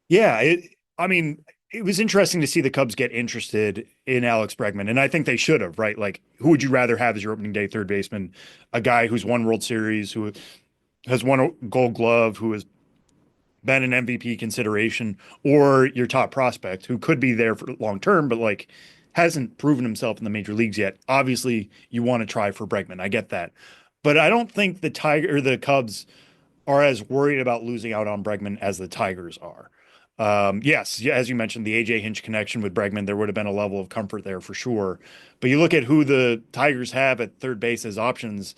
Yeah, I mean, it was interesting to see the Cubs get interested in Alex Bregman, and I think they should have, right? Like, who would you rather have as your opening day third baseman? A guy who's won World Series, who has won a Gold Glove, who has been an MVP consideration, or your top prospect who could be there for long term, but like hasn't proven himself in the major leagues yet. Obviously, you want to try for Bregman. I get that. But I don't think the Cubs are as worried about losing out on Bregman as the Tigers are. Yes, yeah, as you mentioned, the AJ Hinch connection with Bregman, there would have been a level of comfort there for sure. But you look at who the Tigers have at third base as options.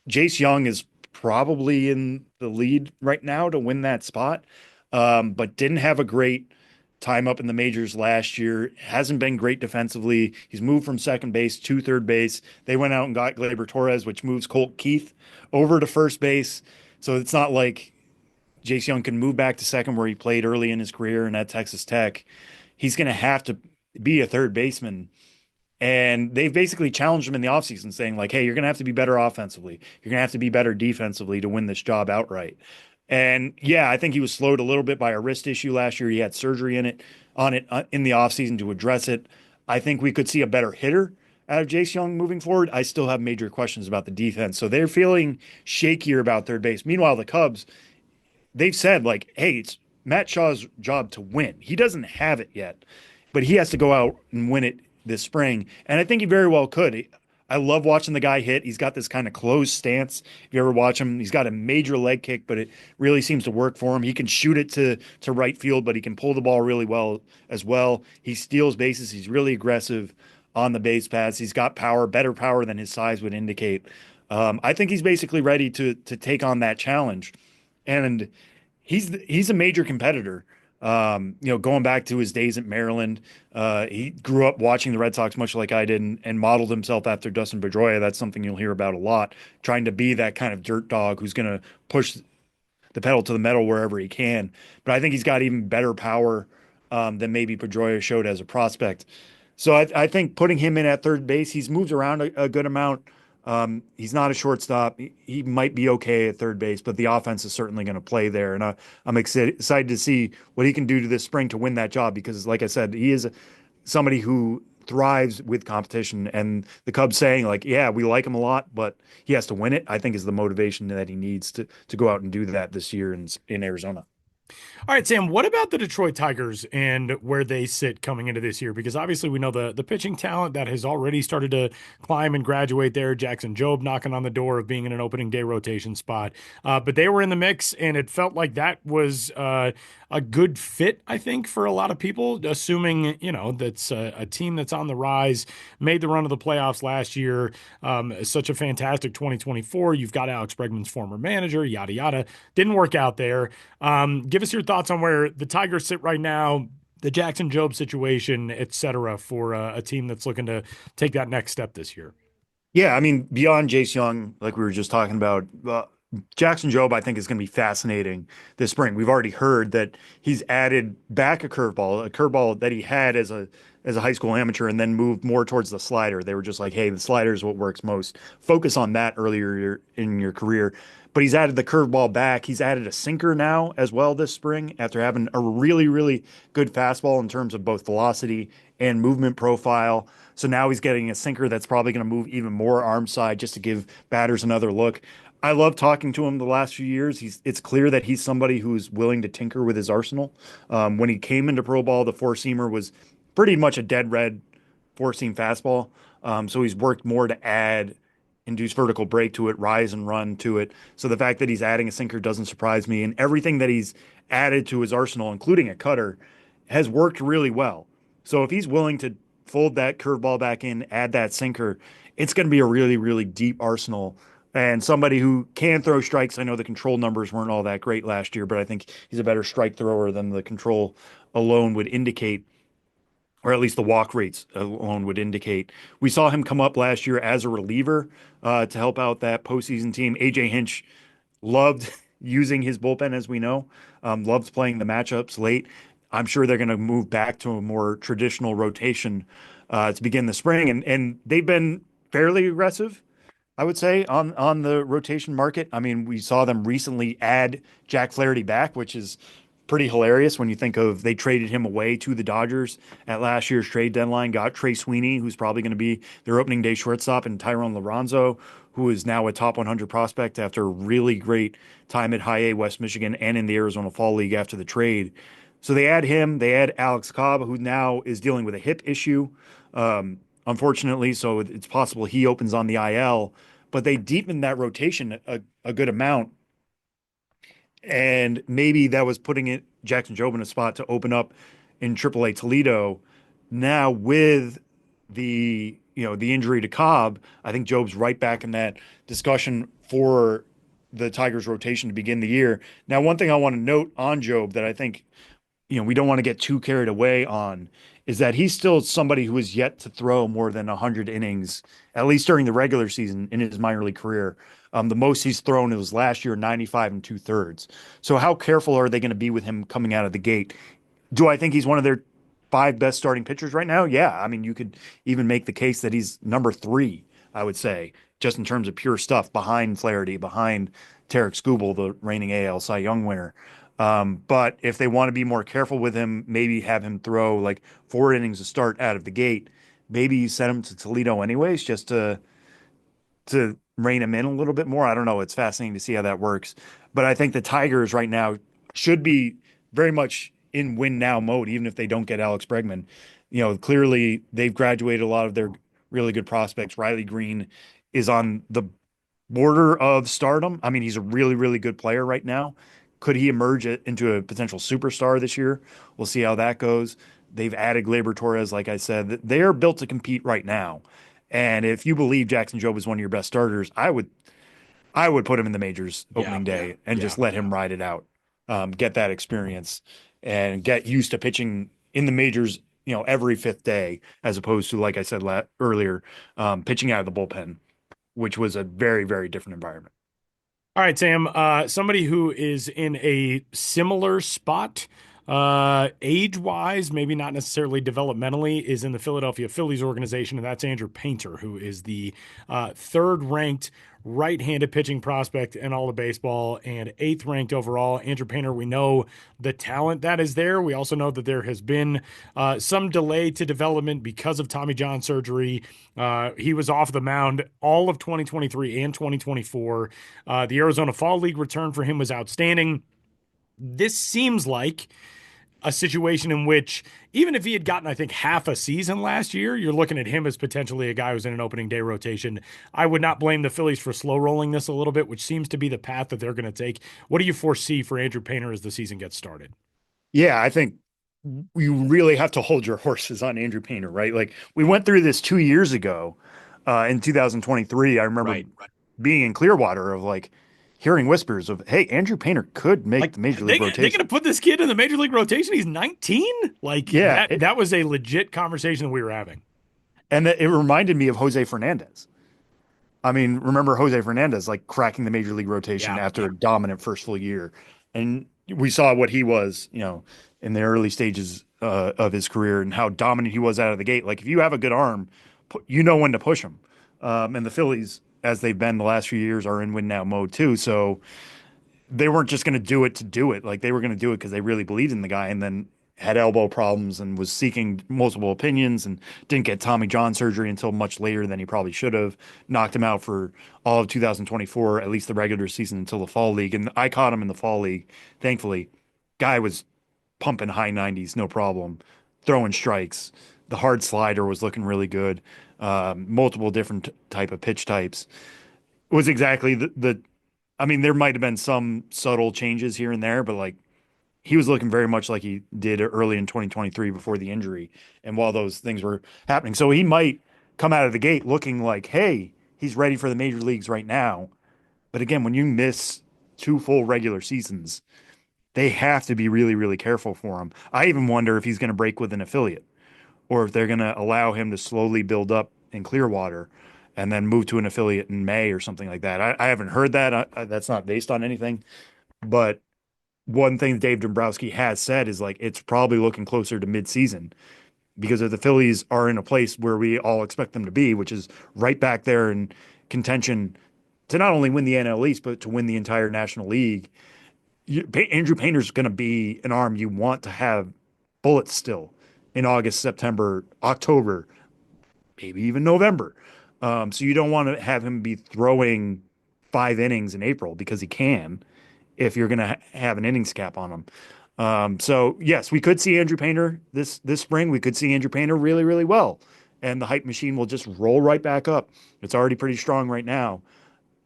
Jace Young is probably in the lead right now to win that spot, but didn't have a great time up in the majors last year. Hasn't been great defensively. He's moved from second base to third base. They went out and got Gleyber Torres, which moves Colt Keith over to first base. So it's not like Jace Young can move back to second where he played early in his career and at Texas Tech. He's going to have to be a third baseman. And they've basically challenged him in the offseason saying like, hey, you're going to have to be better offensively. You're going to have to be better defensively to win this job outright. And yeah, I think he was slowed a little bit by a wrist issue last year. He had surgery in the offseason to address it. I think we could see a better hitter out of Jace Young moving forward. I still have major questions about the defense. So they're feeling shakier about third base. Meanwhile, the Cubs, they've said like, hey, it's Matt Shaw's job to win. He doesn't have it yet, but he has to go out and win it this spring. And I think he very well could. I love watching the guy hit. He's got this kind of closed stance. If you ever watch him, he's got a major leg kick, but it really seems to work for him. He can shoot it to right field, but he can pull the ball really well as well. He steals bases. He's really aggressive on the base paths. He's got power, better power than his size would indicate. I think he's basically ready to take on that challenge. And he's a major competitor. Going back to his days at Maryland, he grew up watching the Red Sox much like I did and modeled himself after Dustin Pedroia. That's something you'll hear about a lot, trying to be that kind of dirt dog who's going to push the pedal to the metal wherever he can. But I think he's got even better power than maybe Pedroia showed as a prospect. So I think putting him in at third base, he's moved around a good amount. He's not a shortstop. He might be okay at third base, but the offense is certainly going to play there. And I'm excited to see what he can do to this spring to win that job because, like I said, he is somebody who thrives with competition. And the Cubs saying, like, yeah, we like him a lot, but he has to win it, I think is the motivation that he needs to go out and do that this year in Arizona. All right, Sam, what about the Detroit Tigers and where they sit coming into this year? Because obviously we know the pitching talent that has already started to climb and graduate there. Jackson Jobe knocking on the door of being in an opening day rotation spot. But they were in the mix, and it felt like that was a good fit, I think, for a lot of people, assuming, that's a team that's on the rise, made the run of the playoffs last year, such a fantastic 2024. You've got Alex Bregman's former manager, yada, yada. Didn't work out there. Give us your thoughts on where the Tigers sit right now, the Jackson Jobe situation, et cetera, for a team that's looking to take that next step this year. Yeah, I mean, beyond Jace Young, like we were just talking about, Jackson Jobe, I think, is going to be fascinating this spring. We've already heard that he's added back a curveball that he had as a high school amateur, and then moved more towards the slider. They were just like, hey, the slider is what works most. Focus on that earlier in your career. But he's added the curveball back. He's added a sinker now as well this spring after having a really, really good fastball in terms of both velocity and movement profile. So now he's getting a sinker that's probably going to move even more arm side just to give batters another look. I love talking to him the last few years. It's clear that he's somebody who's willing to tinker with his arsenal. When he came into pro ball, the four seamer was pretty much a dead red four seam fastball. So he's worked more to add induce vertical break to it, rise and run to it. So the fact that he's adding a sinker doesn't surprise me. And everything that he's added to his arsenal, including a cutter, has worked really well. So if he's willing to fold that curveball back in, add that sinker, it's going to be a really, really deep arsenal. And somebody who can throw strikes. I know the control numbers weren't all that great last year, but I think he's a better strike thrower than the control alone would indicate, or at least the walk rates alone would indicate. We saw him come up last year as a reliever to help out that postseason team. AJ Hinch loved using his bullpen, as we know, loves playing the matchups late. I'm sure they're going to move back to a more traditional rotation to begin the spring, and they've been fairly aggressive, I would say, on the rotation market. I mean, we saw them recently add Jack Flaherty back, which is pretty hilarious when you think of they traded him away to the Dodgers at last year's trade deadline, got Trey Sweeney, who's probably going to be their opening day shortstop, and Tyrone Lorenzo, who is now a top 100 prospect after a really great time at High A West Michigan and in the Arizona Fall League after the trade. So they add him. They add Alex Cobb, who now is dealing with a hip issue, unfortunately. So it's possible he opens on the IL. But they deepened that rotation a good amount. And maybe that was putting it Jackson Jobe in a spot to open up in AAA Toledo. Now with the injury to Cobb, I think Jobe's right back in that discussion for the Tigers rotation to begin the year. Now, one thing I want to note on Jobe that I think we don't want to get too carried away on is that he's still somebody who is yet to throw more than 100 innings, at least during the regular season in his minor league career. The most he's thrown was last year, 95 and 2/3. So how careful are they going to be with him coming out of the gate? Do I think he's one of their five best starting pitchers right now? Yeah. I mean, you could even make the case that he's number three, I would say, just in terms of pure stuff behind Flaherty, behind Tarek Skubal, the reigning AL Cy Young winner. But if they want to be more careful with him, maybe have him throw like 4 innings to start out of the gate. Maybe you send him to Toledo anyways, just to rein him in a little bit more. I don't know. It's fascinating to see how that works. But I think the Tigers right now should be very much in win now mode, even if they don't get Alex Bregman. Clearly they've graduated a lot of their really good prospects. Riley Green is on the border of stardom. I mean, he's a really, really good player right now. Could he emerge into a potential superstar this year? We'll see how that goes. They've added Gleyber Torres, like I said. They are built to compete right now. And if you believe Jackson Jobe is one of your best starters, I would put him in the majors opening day and just let him ride it out, get that experience, and get used to pitching in the majors, every fifth day, as opposed to, like I said earlier, pitching out of the bullpen, which was a very, very different environment. All right, Sam. Somebody who is in a similar spot, age-wise, maybe not necessarily developmentally, is in the Philadelphia Phillies organization, and that's Andrew Painter, who is the third-ranked right-handed pitching prospect in all of baseball and eighth-ranked overall. Andrew Painter, we know the talent that is there. We also know that there has been some delay to development because of Tommy John surgery. He was off the mound all of 2023 and 2024. The Arizona Fall League return for him was outstanding. This seems like a situation in which, even if he had gotten, I think, half a season last year, you're looking at him as potentially a guy who's in an opening day rotation. I would not blame the Phillies for slow rolling this a little bit, which seems to be the path that they're going to take. What do you foresee for Andrew Painter as the season gets started? Yeah, I think you really have to hold your horses on Andrew Painter, right? Like we went through this 2 years ago, in 2023. I remember Right. being in Clearwater of like hearing whispers of, hey, Andrew Painter could make Like the major they league they rotation. gonna put this kid in the major league rotation? He's 19. Like Yeah, that was a legit conversation that we were having. and it reminded me of Jose Fernandez. I mean, remember Jose Fernandez like cracking the major league rotation Yeah. after a dominant first full year, and we saw what he was, in the early stages of his career and how dominant he was out of the gate. Like if you have a good arm, you know when to push him. And the Phillies, as they've been the last few years, are in win now mode too. So they weren't just going to do it to do it. Like they were going to do it because they really believed in the guy, and then had elbow problems and was seeking multiple opinions and didn't get Tommy John surgery until much later than he probably should have. Knocked him out for all of 2024, at least the regular season until the fall league. And I caught him in the fall league, thankfully. Guy was pumping high 90s, no problem, throwing strikes. The hard slider was looking really good. Multiple different type of pitch types. It was exactly the I mean, there might have been some subtle changes here and there, but like he was looking very much like he did early in 2023 before the injury and while those things were happening. So he might come out of the gate looking like, hey, he's ready for the major leagues right now. But again, when you miss two full regular seasons, they have to be really, really careful for him. I even wonder if he's going to break with an affiliate or if they're going to allow him to slowly build up in Clearwater and then move to an affiliate in May or something like that. I haven't heard that. That's not based on anything. But one thing Dave Dombrowski has said is like it's probably looking closer to midseason because if the Phillies are in a place where we all expect them to be, which is right back there in contention to not only win the NL East but to win the entire National League, Andrew Painter's going to be an arm you want to have bullets still in August, September, October, maybe even November. So you don't want to have him be throwing 5 innings in April because he can if you're going to have an innings cap on him. So yes, we could see Andrew Painter this spring. We could see Andrew Painter really, really well, and the hype machine will just roll right back up. It's already pretty strong right now.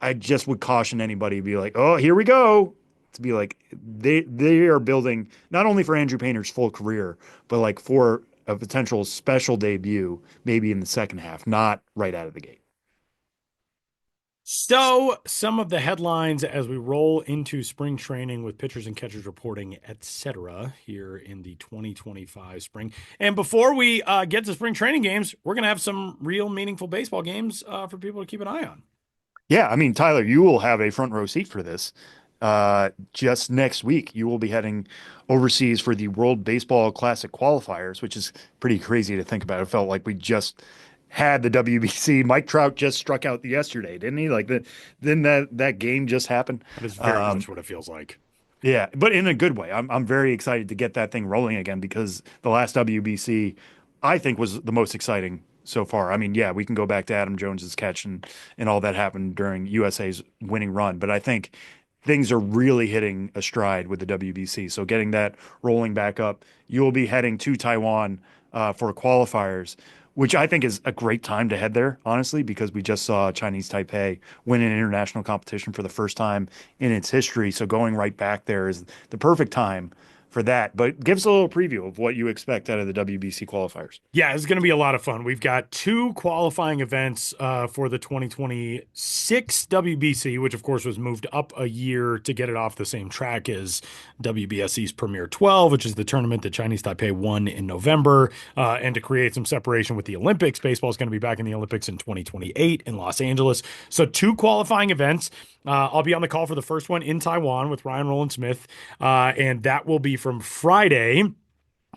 I just would caution anybody to be like, oh, here we go. To be like they are building not only for Andrew Painter's full career, but like for a potential special debut, maybe in the second half, not right out of the gate. So, some of the headlines as we roll into spring training with pitchers and catchers reporting, etc., here in the 2025 spring. And before we get to spring training games, we're going to have some real meaningful baseball games for people to keep an eye on. Yeah, I mean, Tyler, you will have a front row seat for this. Just next week, you will be heading overseas for the World Baseball Classic qualifiers, which is pretty crazy to think about. It felt like we just had the WBC. Mike Trout just struck out yesterday, didn't he? Didn't that game just happen? That is very much what it feels like. Yeah, but in a good way. I'm very excited to get that thing rolling again because the last WBC I think was the most exciting so far. I mean, yeah, we can go back to Adam Jones's catch and all that happened during USA's winning run, but I think things are really hitting a stride with the WBC. So getting that rolling back up, you will be heading to Taiwan for qualifiers, which I think is a great time to head there, honestly, because we just saw Chinese Taipei win an international competition for the first time in its history. So going right back there is the perfect time for that. But give us a little preview of what you expect out of the WBC qualifiers. Yeah, it's going to be a lot of fun. We've got two qualifying events for the 2026 WBC, which of course was moved up a year to get it off the same track as WBSC's Premier 12, which is the tournament that Chinese Taipei won in November, and to create some separation with the Olympics. Baseball is going to be back in the Olympics in 2028 in Los Angeles. So two qualifying events. I'll be on the call for the first one in Taiwan with Ryan Roland Smith, and that will be from Friday,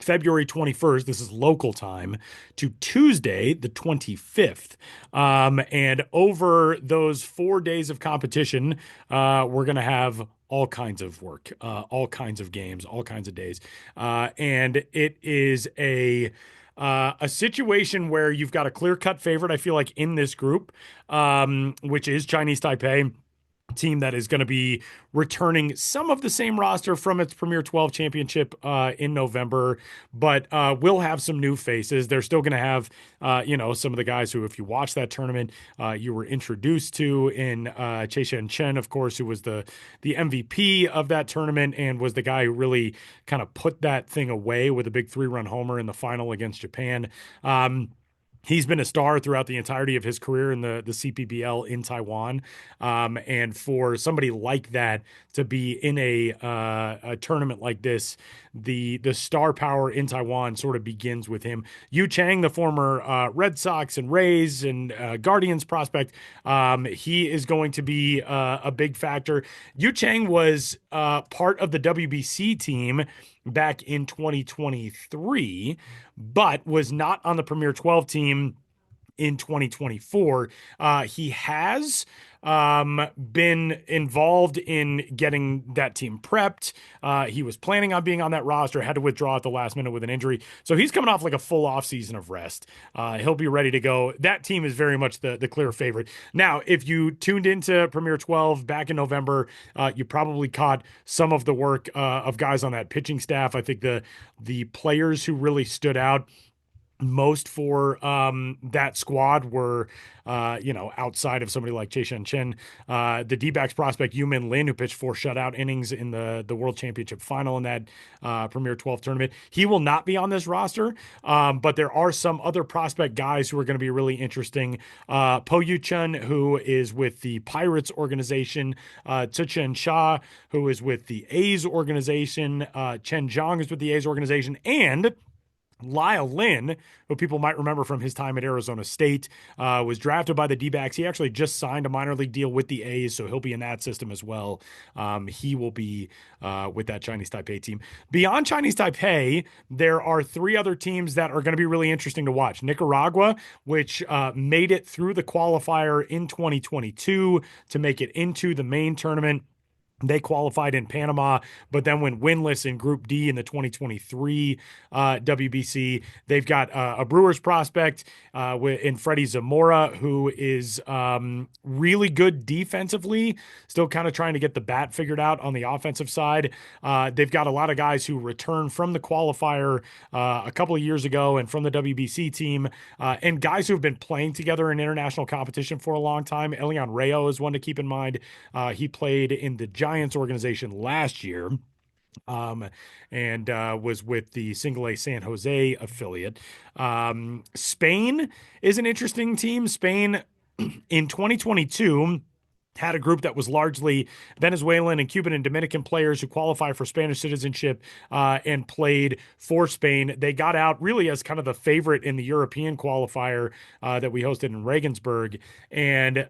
February 21st, this is local time, to Tuesday, the 25th. And over those 4 days of competition, we're going to have all kinds of work, all kinds of games, all kinds of days. And it is a situation where you've got a clear-cut favorite, I feel like, in this group, which is Chinese Taipei. team that is going to be returning some of the same roster from its Premier 12 championship in November, but will have some new faces. They're still going to have, some of the guys who, if you watch that tournament, you were introduced to in Choi Chen, of course, who was the MVP of that tournament and was the guy who really kind of put that thing away with a big 3-run homer in the final against Japan. He's been a star throughout the entirety of his career in the CPBL in Taiwan. And for somebody like that to be in a tournament like this, the star power in Taiwan sort of begins with him. Yu Chang, the former Red Sox and Rays and Guardians prospect, he is going to be a big factor. Yu Chang was part of the WBC team back in 2023, but was not on the Premier 12 team in 2024. He has been involved in getting that team prepped. He was planning on being on that roster, had to withdraw at the last minute with an injury. So he's coming off like a full off season of rest. He'll be ready to go. That team is very much the clear favorite. Now, if you tuned into Premier 12 back in November, you probably caught some of the work of guys on that pitching staff. I think the players who really stood out most for that squad were, outside of somebody like Choi Chen, the D-backs prospect Yu-Min Lin, who pitched 4 shutout innings in the World Championship final in that Premier 12 tournament. He will not be on this roster, but there are some other prospect guys who are going to be really interesting. Po Yu Chun, who is with the Pirates organization, Tzu-Chen Sha, who is with the A's organization, Chen Zhang is with the A's organization, and Lyle Lynn, who people might remember from his time at Arizona State, was drafted by the D-backs. He actually just signed a minor league deal with the A's, so he'll be in that system as well. He will be with that Chinese Taipei team. Beyond Chinese Taipei, there are 3 other teams that are going to be really interesting to watch. Nicaragua, which made it through the qualifier in 2022 to make it into the main tournament. They qualified in Panama, but then went winless in Group D in the 2023 WBC. They've got a Brewers prospect in Freddie Zamora, who is really good defensively, still kind of trying to get the bat figured out on the offensive side. They've got a lot of guys who returned from the qualifier a couple of years ago and from the WBC team, and guys who have been playing together in international competition for a long time. Elian Rayo is one to keep in mind. He played in the Giants organization last year, and was with the Single A San Jose affiliate. Spain is an interesting team. Spain in 2022 had a group that was largely Venezuelan and Cuban and Dominican players who qualify for Spanish citizenship and played for Spain. They got out really as kind of the favorite in the European qualifier that we hosted in Regensburg and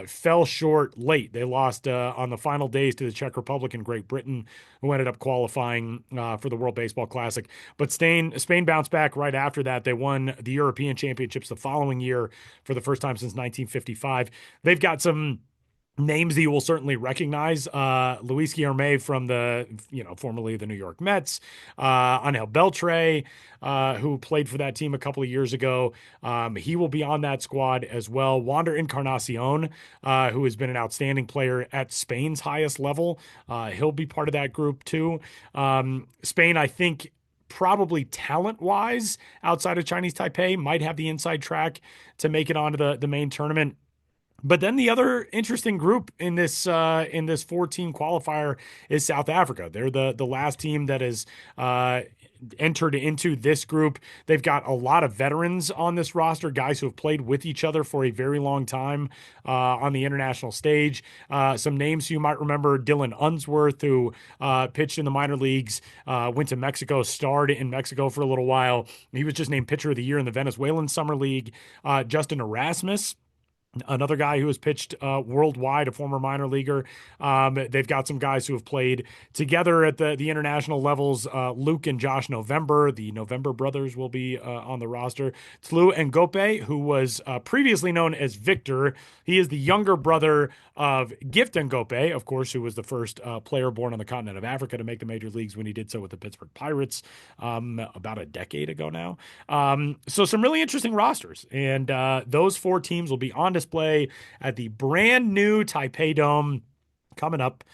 fell short late. They lost on the final days to the Czech Republic and Great Britain, who ended up qualifying for the World Baseball Classic. But Spain bounced back right after that. They won the European Championships the following year for the first time since 1955. They've got some names that you will certainly recognize. Luis Guillerme from formerly the New York Mets, Angel Beltre, who played for that team a couple of years ago. He will be on that squad as well. Wander Encarnacion, who has been an outstanding player at Spain's highest level. He'll be part of that group too. Spain, I think, probably talent-wise, outside of Chinese Taipei, might have the inside track to make it onto the main tournament. But then the other interesting group in this 14 qualifier is South Africa. They're the last team that has entered into this group. They've got a lot of veterans on this roster, guys who have played with each other for a very long time on the international stage. Some names you might remember: Dylan Unsworth, who pitched in the minor leagues, went to Mexico, starred in Mexico for a little while. He was just named Pitcher of the Year in the Venezuelan Summer League. Justin Erasmus, another guy who has pitched worldwide, a former minor leaguer. They've got some guys who have played together at the international levels. Luke and Josh November, the November brothers, will be on the roster. Tlu Ngope, who was previously known as Victor. He is the younger brother of Gift Ngope, of course, who was the first player born on the continent of Africa to make the major leagues when he did so with the Pittsburgh Pirates about a decade ago now. So some really interesting rosters. And those 4 teams will be on display at the brand new Taipei Dome coming up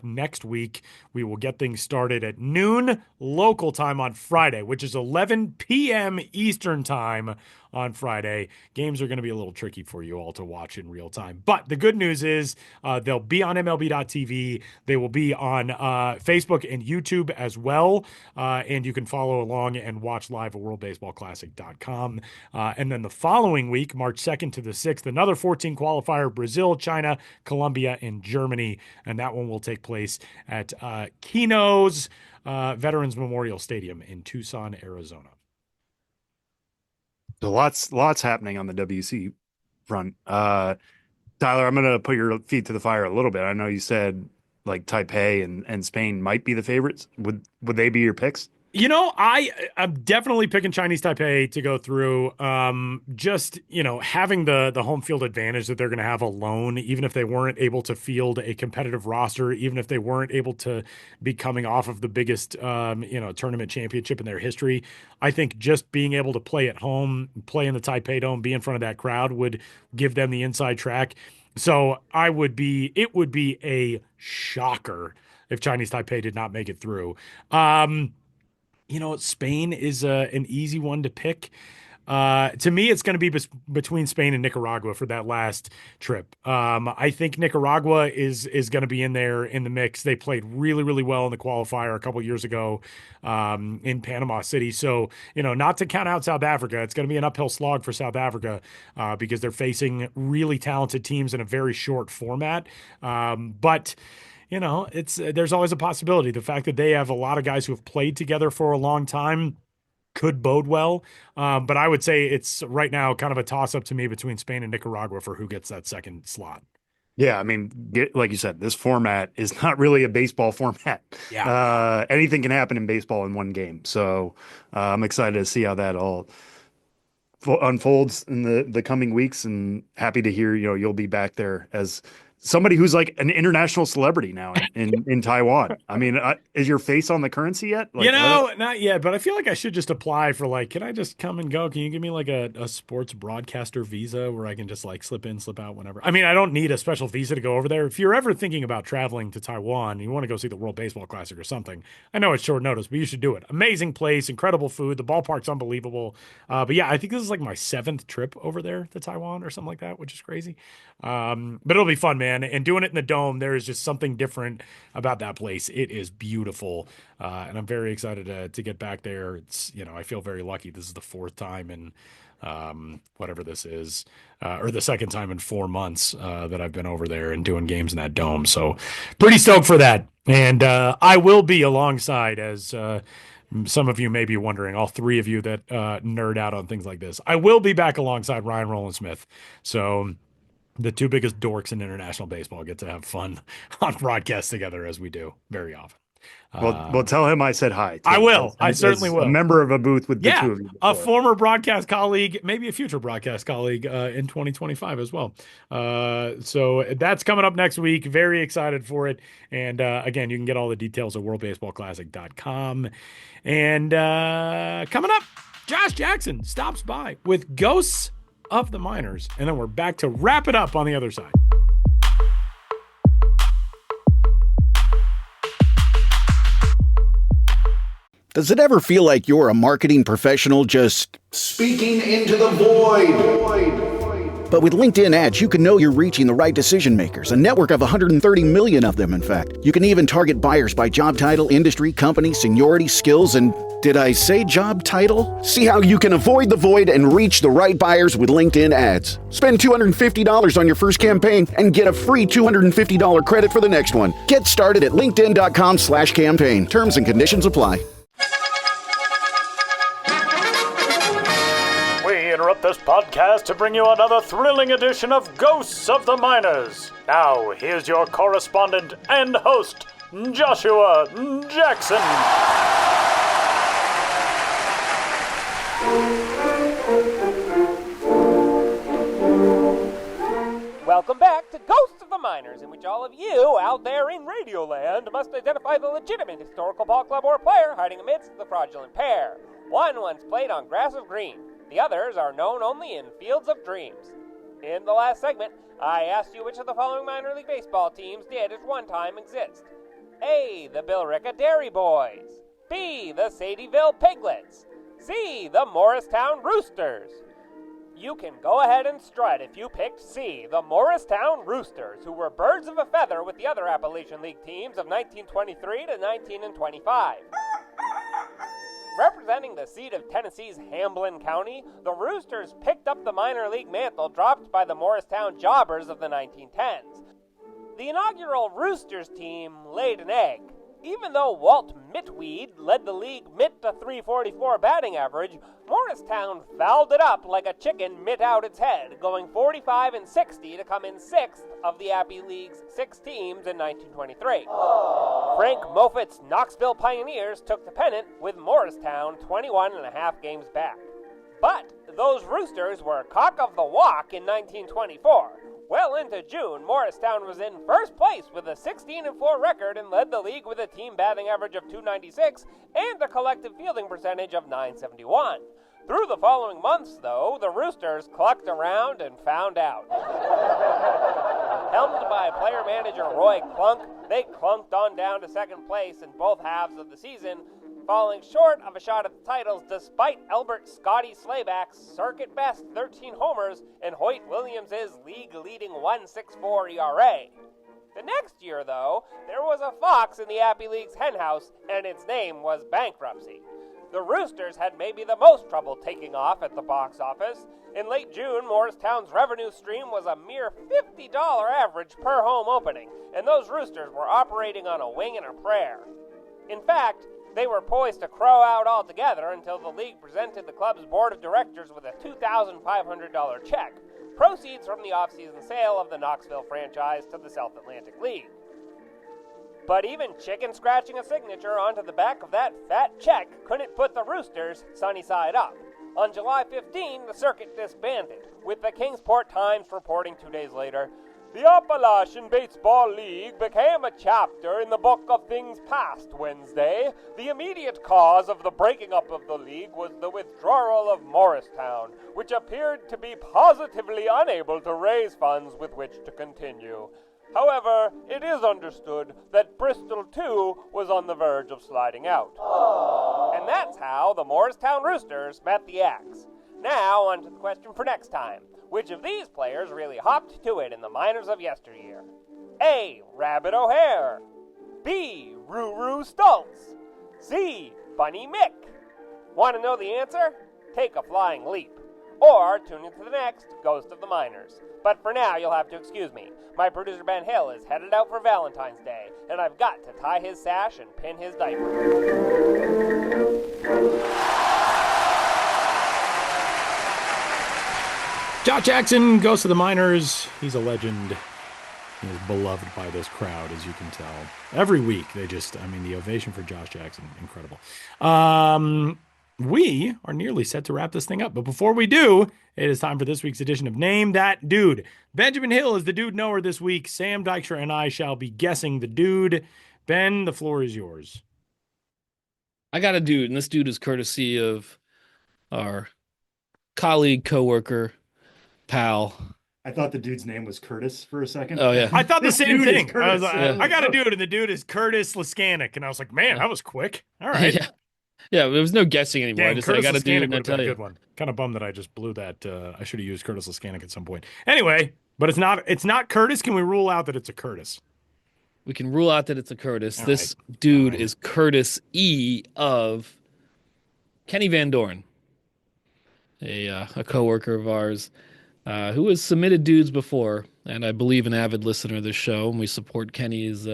next week. We will get things started at noon local time on Friday, which is 11 p.m. Eastern time on Friday. Games are going to be a little tricky for you all to watch in real time. But the good news is they'll be on MLB.tv. They will be on Facebook and YouTube as well. And you can follow along and watch live at worldbaseballclassic.com. And then the following week, March 2nd to the 6th, another 14 qualifier, Brazil, China, Colombia, and Germany. And that one will take place at Keno's Veterans Memorial Stadium in Tucson, Arizona. So lots happening on the WC front. Tyler, I'm going to put your feet to the fire a little bit. I know you said like Taipei and Spain might be the favorites. Would they be your picks? You know, I'm definitely picking Chinese Taipei to go through. Just, having the home field advantage that they're going to have alone, even if they weren't able to field a competitive roster, even if they weren't able to be coming off of the biggest, tournament championship in their history, I think just being able to play at home, play in the Taipei Dome, be in front of that crowd would give them the inside track. So it would be a shocker if Chinese Taipei did not make it through. Spain is an easy one to pick. To me, it's going to be between Spain and Nicaragua for that last trip. I think Nicaragua is going to be in there in the mix. They played really, really well in the qualifier a couple years ago in Panama City. So, not to count out South Africa, it's going to be an uphill slog for South Africa because they're facing really talented teams in a very short format. But there's always a possibility. The fact that they have a lot of guys who have played together for a long time could bode well. But I would say it's right now kind of a toss-up to me between Spain and Nicaragua for who gets that second slot. Yeah, I mean, like you said, this format is not really a baseball format. Yeah. Anything can happen in baseball in one game. So I'm excited to see how that all unfolds in the coming weeks, and happy to hear, you'll be back there as somebody who's like an international celebrity now in Taiwan. I mean, is your face on the currency yet? Like, not yet, but I feel like I should just apply for can I just come and go? Can you give me like a sports broadcaster visa where I can just like slip in, slip out whenever? I mean, I don't need a special visa to go over there. If you're ever thinking about traveling to Taiwan and you want to go see the World Baseball Classic or something, I know it's short notice, but you should do it. Amazing place, incredible food. The ballpark's unbelievable. But yeah, I think this is like my 7th trip over there to Taiwan or something like that, which is crazy. But it'll be fun, man. And doing it in the Dome, there is just something different about that place. It is beautiful. And I'm very excited to get back there. It's, I feel very lucky. This is the 4th time in whatever this is, or the 2nd time in 4 months that I've been over there and doing games in that Dome. So pretty stoked for that. And I will be alongside, as some of you may be wondering, all 3 of you that nerd out on things like this, I will be back alongside Ryan Rowland-Smith. So the 2 biggest dorks in international baseball get to have fun on broadcast together, as we do very often. Well, tell him I said hi. I will. I certainly will. A member of a booth with the 2 of you. A former broadcast colleague, maybe a future broadcast colleague in 2025 as well. So that's coming up next week. Very excited for it. And again, you can get all the details at worldbaseballclassic.com. And coming up, Josh Jackson stops by with Ghosts of the Minors. And then we're back to wrap it up on the other side. Does it ever feel like you're a marketing professional just speaking into the void? But with LinkedIn ads, you can know you're reaching the right decision makers, a network of 130 million of them, in fact. You can even target buyers by job title, industry, company, seniority, skills, and did I say job title? See how you can avoid the void and reach the right buyers with LinkedIn ads. Spend $250 on your first campaign and get a free $250 credit for the next one. Get started at linkedin.com/campaign. Terms and conditions apply. Interrupt this podcast to bring you another thrilling edition of Ghosts of the Minors. Now, here's your correspondent and host, Joshua Jackson. Welcome back to Ghosts of the Minors, in which all of you out there in Radioland must identify the legitimate historical ball club or player hiding amidst the fraudulent pair. One once played on grass of green. The others are known only in fields of dreams. In the last segment, I asked you which of the following minor league baseball teams did at one time exist. A. The Billerica Dairy Boys. B. The Sadieville Piglets. C. The Morristown Roosters. You can go ahead and strut if you picked C, the Morristown Roosters, who were birds of a feather with the other Appalachian League teams of 1923 to 1925. Representing the seat of Tennessee's Hamblin County, the Roosters picked up the minor league mantle dropped by the Morristown Jobbers of the 1910s. The inaugural Roosters team laid an egg. Even though Walt Mitweed led the league mitt to .344 batting average, Morristown fouled it up like a chicken mitt out its head, going 45-60 to come in sixth of the Appy League's 6 teams in 1923. Frank Moffat's Knoxville Pioneers took the pennant with Morristown 21.5 games back. But those Roosters were cock of the walk in 1924. Well into June, Morristown was in first place with a 16-4 record and led the league with a team batting average of .296 and a collective fielding percentage of .971. Through the following months, though, the Roosters clucked around and found out. Helmed by player-manager Roy Clunk, they clunked on down to second place in both halves of the season, falling short of a shot at the titles despite Albert Scotty Slayback's circuit-best 13 homers and Hoyt Williams' league-leading 1.64 ERA. The next year, though, there was a fox in the Appy League's henhouse, and its name was bankruptcy. The Roosters had maybe the most trouble taking off at the box office. In late June, Morristown's revenue stream was a mere $50 average per home opening, and those Roosters were operating on a wing and a prayer. In fact, they were poised to crow out altogether until the league presented the club's board of directors with a $2,500 check, proceeds from the off-season sale of the Knoxville franchise to the South Atlantic League. But even chicken scratching a signature onto the back of that fat check couldn't put the Roosters sunny side up. On July 15, the circuit disbanded, with the Kingsport Times reporting 2 days later, "The Appalachian Baseball League became a chapter in the book of things past Wednesday. The immediate cause of the breaking up of the league was the withdrawal of Morristown, which appeared to be positively unable to raise funds with which to continue. However, it is understood that Bristol, too, was on the verge of sliding out." And that's how the Morristown Roosters met the axe. Now, on to the question for next time. Which of these players really hopped to it in the minors of yesteryear? A. Rabbit O'Hare. B. Ruru Stultz. C. Bunny Mick. Want to know the answer? Take a flying leap. Or tune into the next Ghost of the Minors. But for now, you'll have to excuse me. My producer Ben Hill is headed out for Valentine's Day, and I've got to tie his sash and pin his diaper. Josh Jackson goes to the minors. He's a legend. He is beloved by this crowd, as you can tell. Every week, the ovation for Josh Jackson, incredible. We are nearly set to wrap this thing up. But before we do, it is time for this week's edition of Name That Dude. Benjamin Hill is the dude knower this week. Sam Dykstra and I shall be guessing the dude. Ben, the floor is yours. I got a dude, and this dude is courtesy of our colleague, coworker, pal. I thought the dude's name was Curtis for a second. Oh, yeah. I thought the same dude is thing. I was like, Curtis. I got a dude, and the dude is Curtis Laskanik. And I was like, man, that was quick. All right. Yeah. Yeah, there was no guessing anymore. Dang, I just said, I Curtis got a dude, Laskanik and I would have tell been a you. good one. Kind of bummed that I just blew that. I should have used Curtis Laskanik at some point. Anyway, but it's not Curtis. Can we rule out that it's a Curtis? We can rule out that it's a Curtis. All This right. dude is Curtis E. of Kenny Van Dorn, a coworker of ours who has submitted dudes before, and I believe an avid listener of this show, and we support Kenny's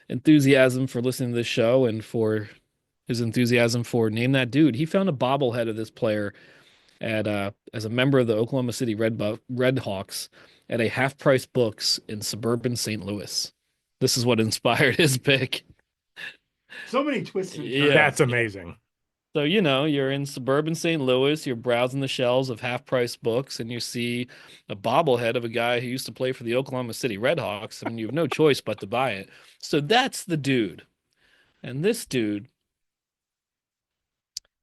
enthusiasm for listening to this show and for his enthusiasm for Name That Dude. He found a bobblehead of this player at as a member of the Oklahoma City Red Hawks at a half-price books in suburban St. Louis. This is what inspired his pick. So many twists and Yeah. turns. That's amazing. So, you're in suburban St. Louis, you're browsing the shelves of half-price books, and you see a bobblehead of a guy who used to play for the Oklahoma City Red Hawks. I mean, you have no choice but to buy it. So that's the dude. And this dude,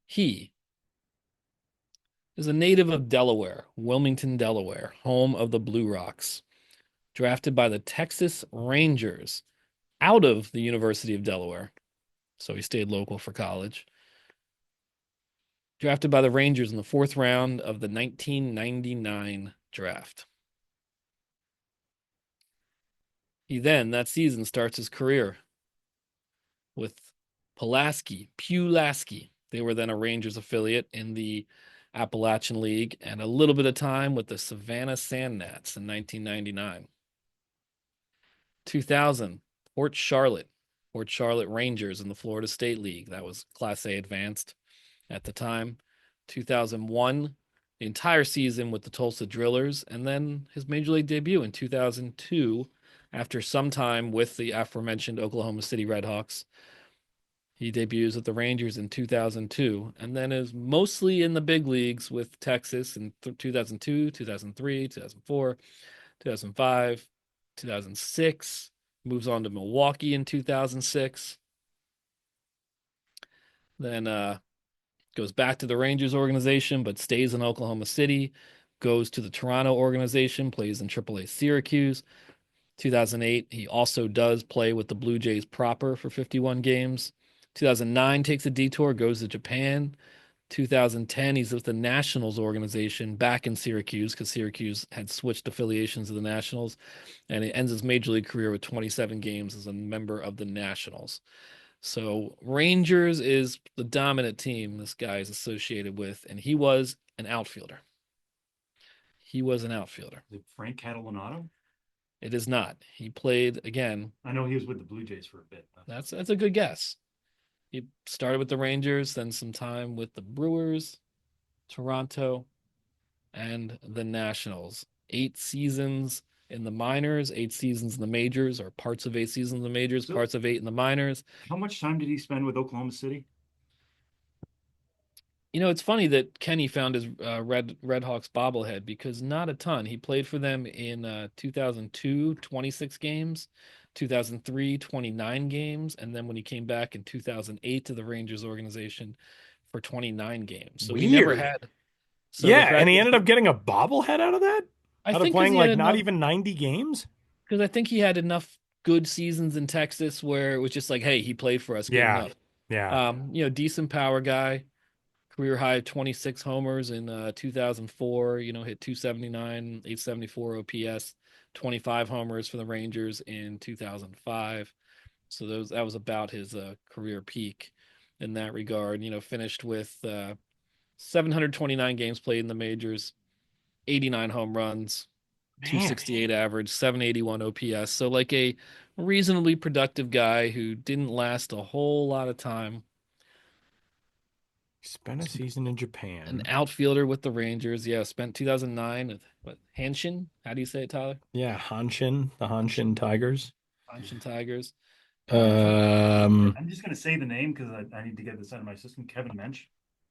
he is a native of Delaware, Wilmington, Delaware, home of the Blue Rocks. Drafted by the Texas Rangers out of the University of Delaware. So he stayed local for college. Drafted by the Rangers in the 4th round of the 1999 draft. He then, that season, starts his career with Pulaski. They were then a Rangers affiliate in the Appalachian League, and a little bit of time with the Savannah Sandgnats in 1999. 2000, Port Charlotte Rangers in the Florida State League. That was Class A advanced at the time. 2001, the entire season with the Tulsa Drillers, and then his major league debut in 2002 after some time with the aforementioned Oklahoma City Redhawks. He debuts with the Rangers in 2002 and then is mostly in the big leagues with Texas in 2002, 2003, 2004, 2005, 2006. Moves on to Milwaukee in 2006. Then goes back to the Rangers organization, but stays in Oklahoma City. Goes to the Toronto organization, plays in AAA Syracuse. 2008, he also does play with the Blue Jays proper for 51 games. 2009, takes a detour, goes to Japan. 2010, he's with the Nationals organization back in Syracuse because Syracuse had switched affiliations of the Nationals, and he ends his major league career with 27 games as a member of the Nationals. So Rangers is the dominant team this guy is associated with, and he was an outfielder. Is it Frank Catalanato? It is not. He played again. I know he was with the Blue Jays for a bit. That's a good guess. He started with the Rangers, then some time with the Brewers, Toronto, and the Nationals. 8 seasons in the minors, 8 seasons in the majors, or parts of 8 seasons in the majors, parts of 8 in the minors. How much time did he spend with Oklahoma City? It's funny that Kenny found his Redhawks bobblehead because not a ton. He played for them in 2002, 26 games, 2003, 29 games, and then when he came back in 2008 to the Rangers organization for 29 games. So he never Weird. had. So Yeah, and he ended up getting a bobblehead out of that? I Out of think playing he had like not enough, even 90 games? because I think he had enough good seasons in Texas where it was just like, hey, he played for us, good Yeah. enough. Yeah. Decent power guy. Career high 26 homers in 2004, hit 279, 874 OPS, 25 homers for the Rangers in 2005. So that was about his career peak in that regard. Finished with 729 games played in the majors, 89 home runs, 268 average, 781 OPS. So like a reasonably productive guy who didn't last a whole lot of time. Spent a season in Japan. An outfielder with the Rangers. Yeah, spent 2009 with what, Hanshin? How do you say it, Tyler? Yeah, the Hanshin Tigers. Hanshin Tigers. I'm just going to say the name because I need to get this out of my system. Kevin Mensch.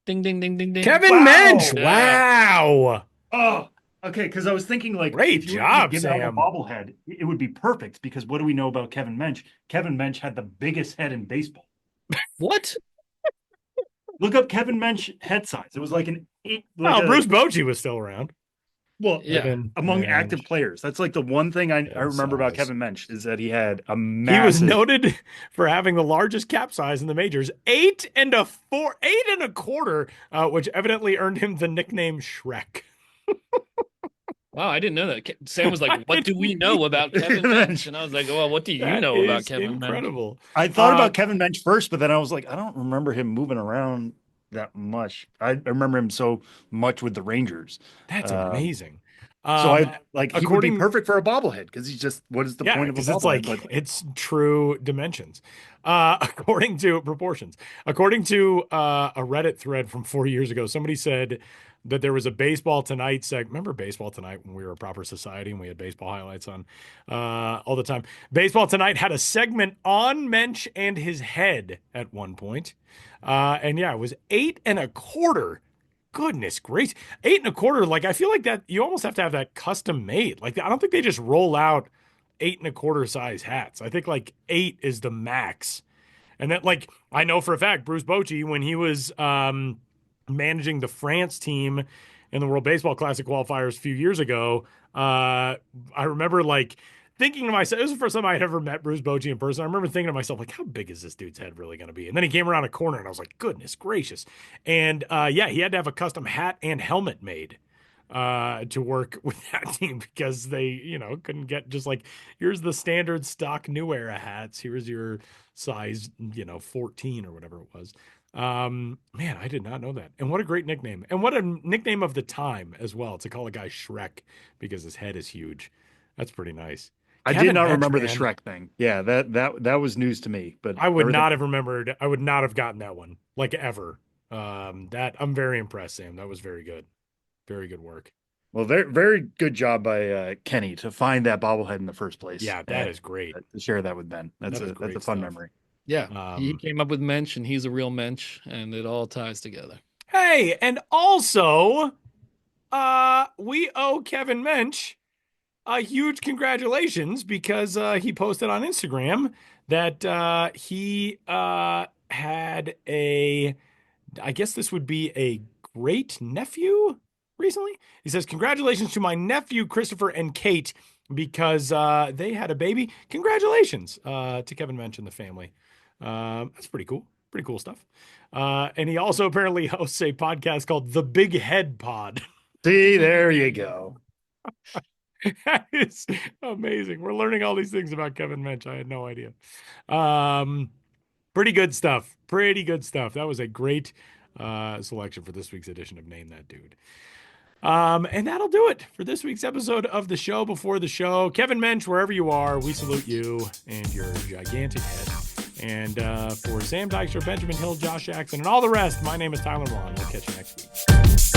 Ding, ding, ding, ding, ding. Kevin Wow. Mensch. Yeah. Wow. Oh, okay. Because I was thinking like, Great if you were job, to give out a Sam. bobblehead, it would be perfect. Because what do we know about Kevin Mensch? Kevin Mensch had the biggest head in baseball. What? Look up Kevin Mensch head size. It was like an 8. Like Bruce Bochy was still around. Well, Yeah. Kevin among Mensch. active players, that's like the one thing I remember about size. Kevin Mensch is that he had a He massive. was noted for having the largest cap size in the majors, 8 and a quarter, which evidently earned him the nickname Shrek. Wow, I didn't know that. Sam was like, "What do we know about Kevin Mensch?" And I was like, "Well, what do you That know about is Kevin Mensch?" incredible. I thought about Kevin Mensch first, but then I was like, I don't remember him moving around that much. I remember him so much with the Rangers. That's amazing. So I like he would be according- perfect for a bobblehead because he's just what is the point of a because bobblehead? it's like it's true dimensions. According to proportions. According to a Reddit thread from 4 years ago, somebody said that there was a Baseball Tonight segment. Remember Baseball Tonight when we were a proper society and we had baseball highlights on all the time? Baseball Tonight had a segment on Mensch and his head at one point. And yeah, it was 8 and a quarter. Goodness gracious. 8 and a quarter. Like, I feel like that you almost have to have that custom made. Like, I don't think they just roll out 8 and a quarter size hats. I think like 8 is the max. And that, like, I know for a fact, Bruce Bochy, when he was managing the France team in the World Baseball Classic qualifiers a few years ago, I remember like thinking to myself, it was the first time I had ever met Bruce Bochy in person. I remember thinking to myself, like, how big is this dude's head really going to be? And then he came around a corner and I was like, goodness gracious. And yeah, he had to have a custom hat and helmet made to work with that team because they, couldn't get just like, here's the standard stock New Era hats. Here's your size, 14 or whatever it was. Man, I did not know that. And what a great nickname. And what a nickname of the time as well, to call a guy Shrek because his head is huge. That's pretty nice. I Kevin did not Metch, remember the man. Shrek thing. Yeah, that was news to me. But I would everything- not have remembered. I would not have gotten that one, like, ever. That I'm very impressed, Sam. That was very good. Very good work. Well, very very good job by Kenny to find that bobblehead in the first place. Yeah, that is great. To share that with Ben. That's That is a great fun stuff. memory. Yeah, he came up with Mensch, and he's a real Mensch, and it all ties together. Hey, and also, we owe Kevin Mensch a huge congratulations because he posted on Instagram that he had I guess this would be a great nephew recently. He says, congratulations to my nephew, Christopher and Kate, because they had a baby. Congratulations to Kevin Mensch and the family. That's pretty cool. Pretty cool stuff. And he also apparently hosts a podcast called The Big Head Pod. See, there you go. That is amazing. We're learning all these things about Kevin Mensch. I had no idea. Pretty good stuff. Pretty good stuff. That was a great selection for this week's edition of Name That Dude. And that'll do it for this week's episode of the show before the show. Kevin Mensch, wherever you are, we salute you and your gigantic head. And for Sam Dykstra, Benjamin Hill, Josh Jackson, and all the rest, my name is Tyler Vaughn. We'll catch you next week.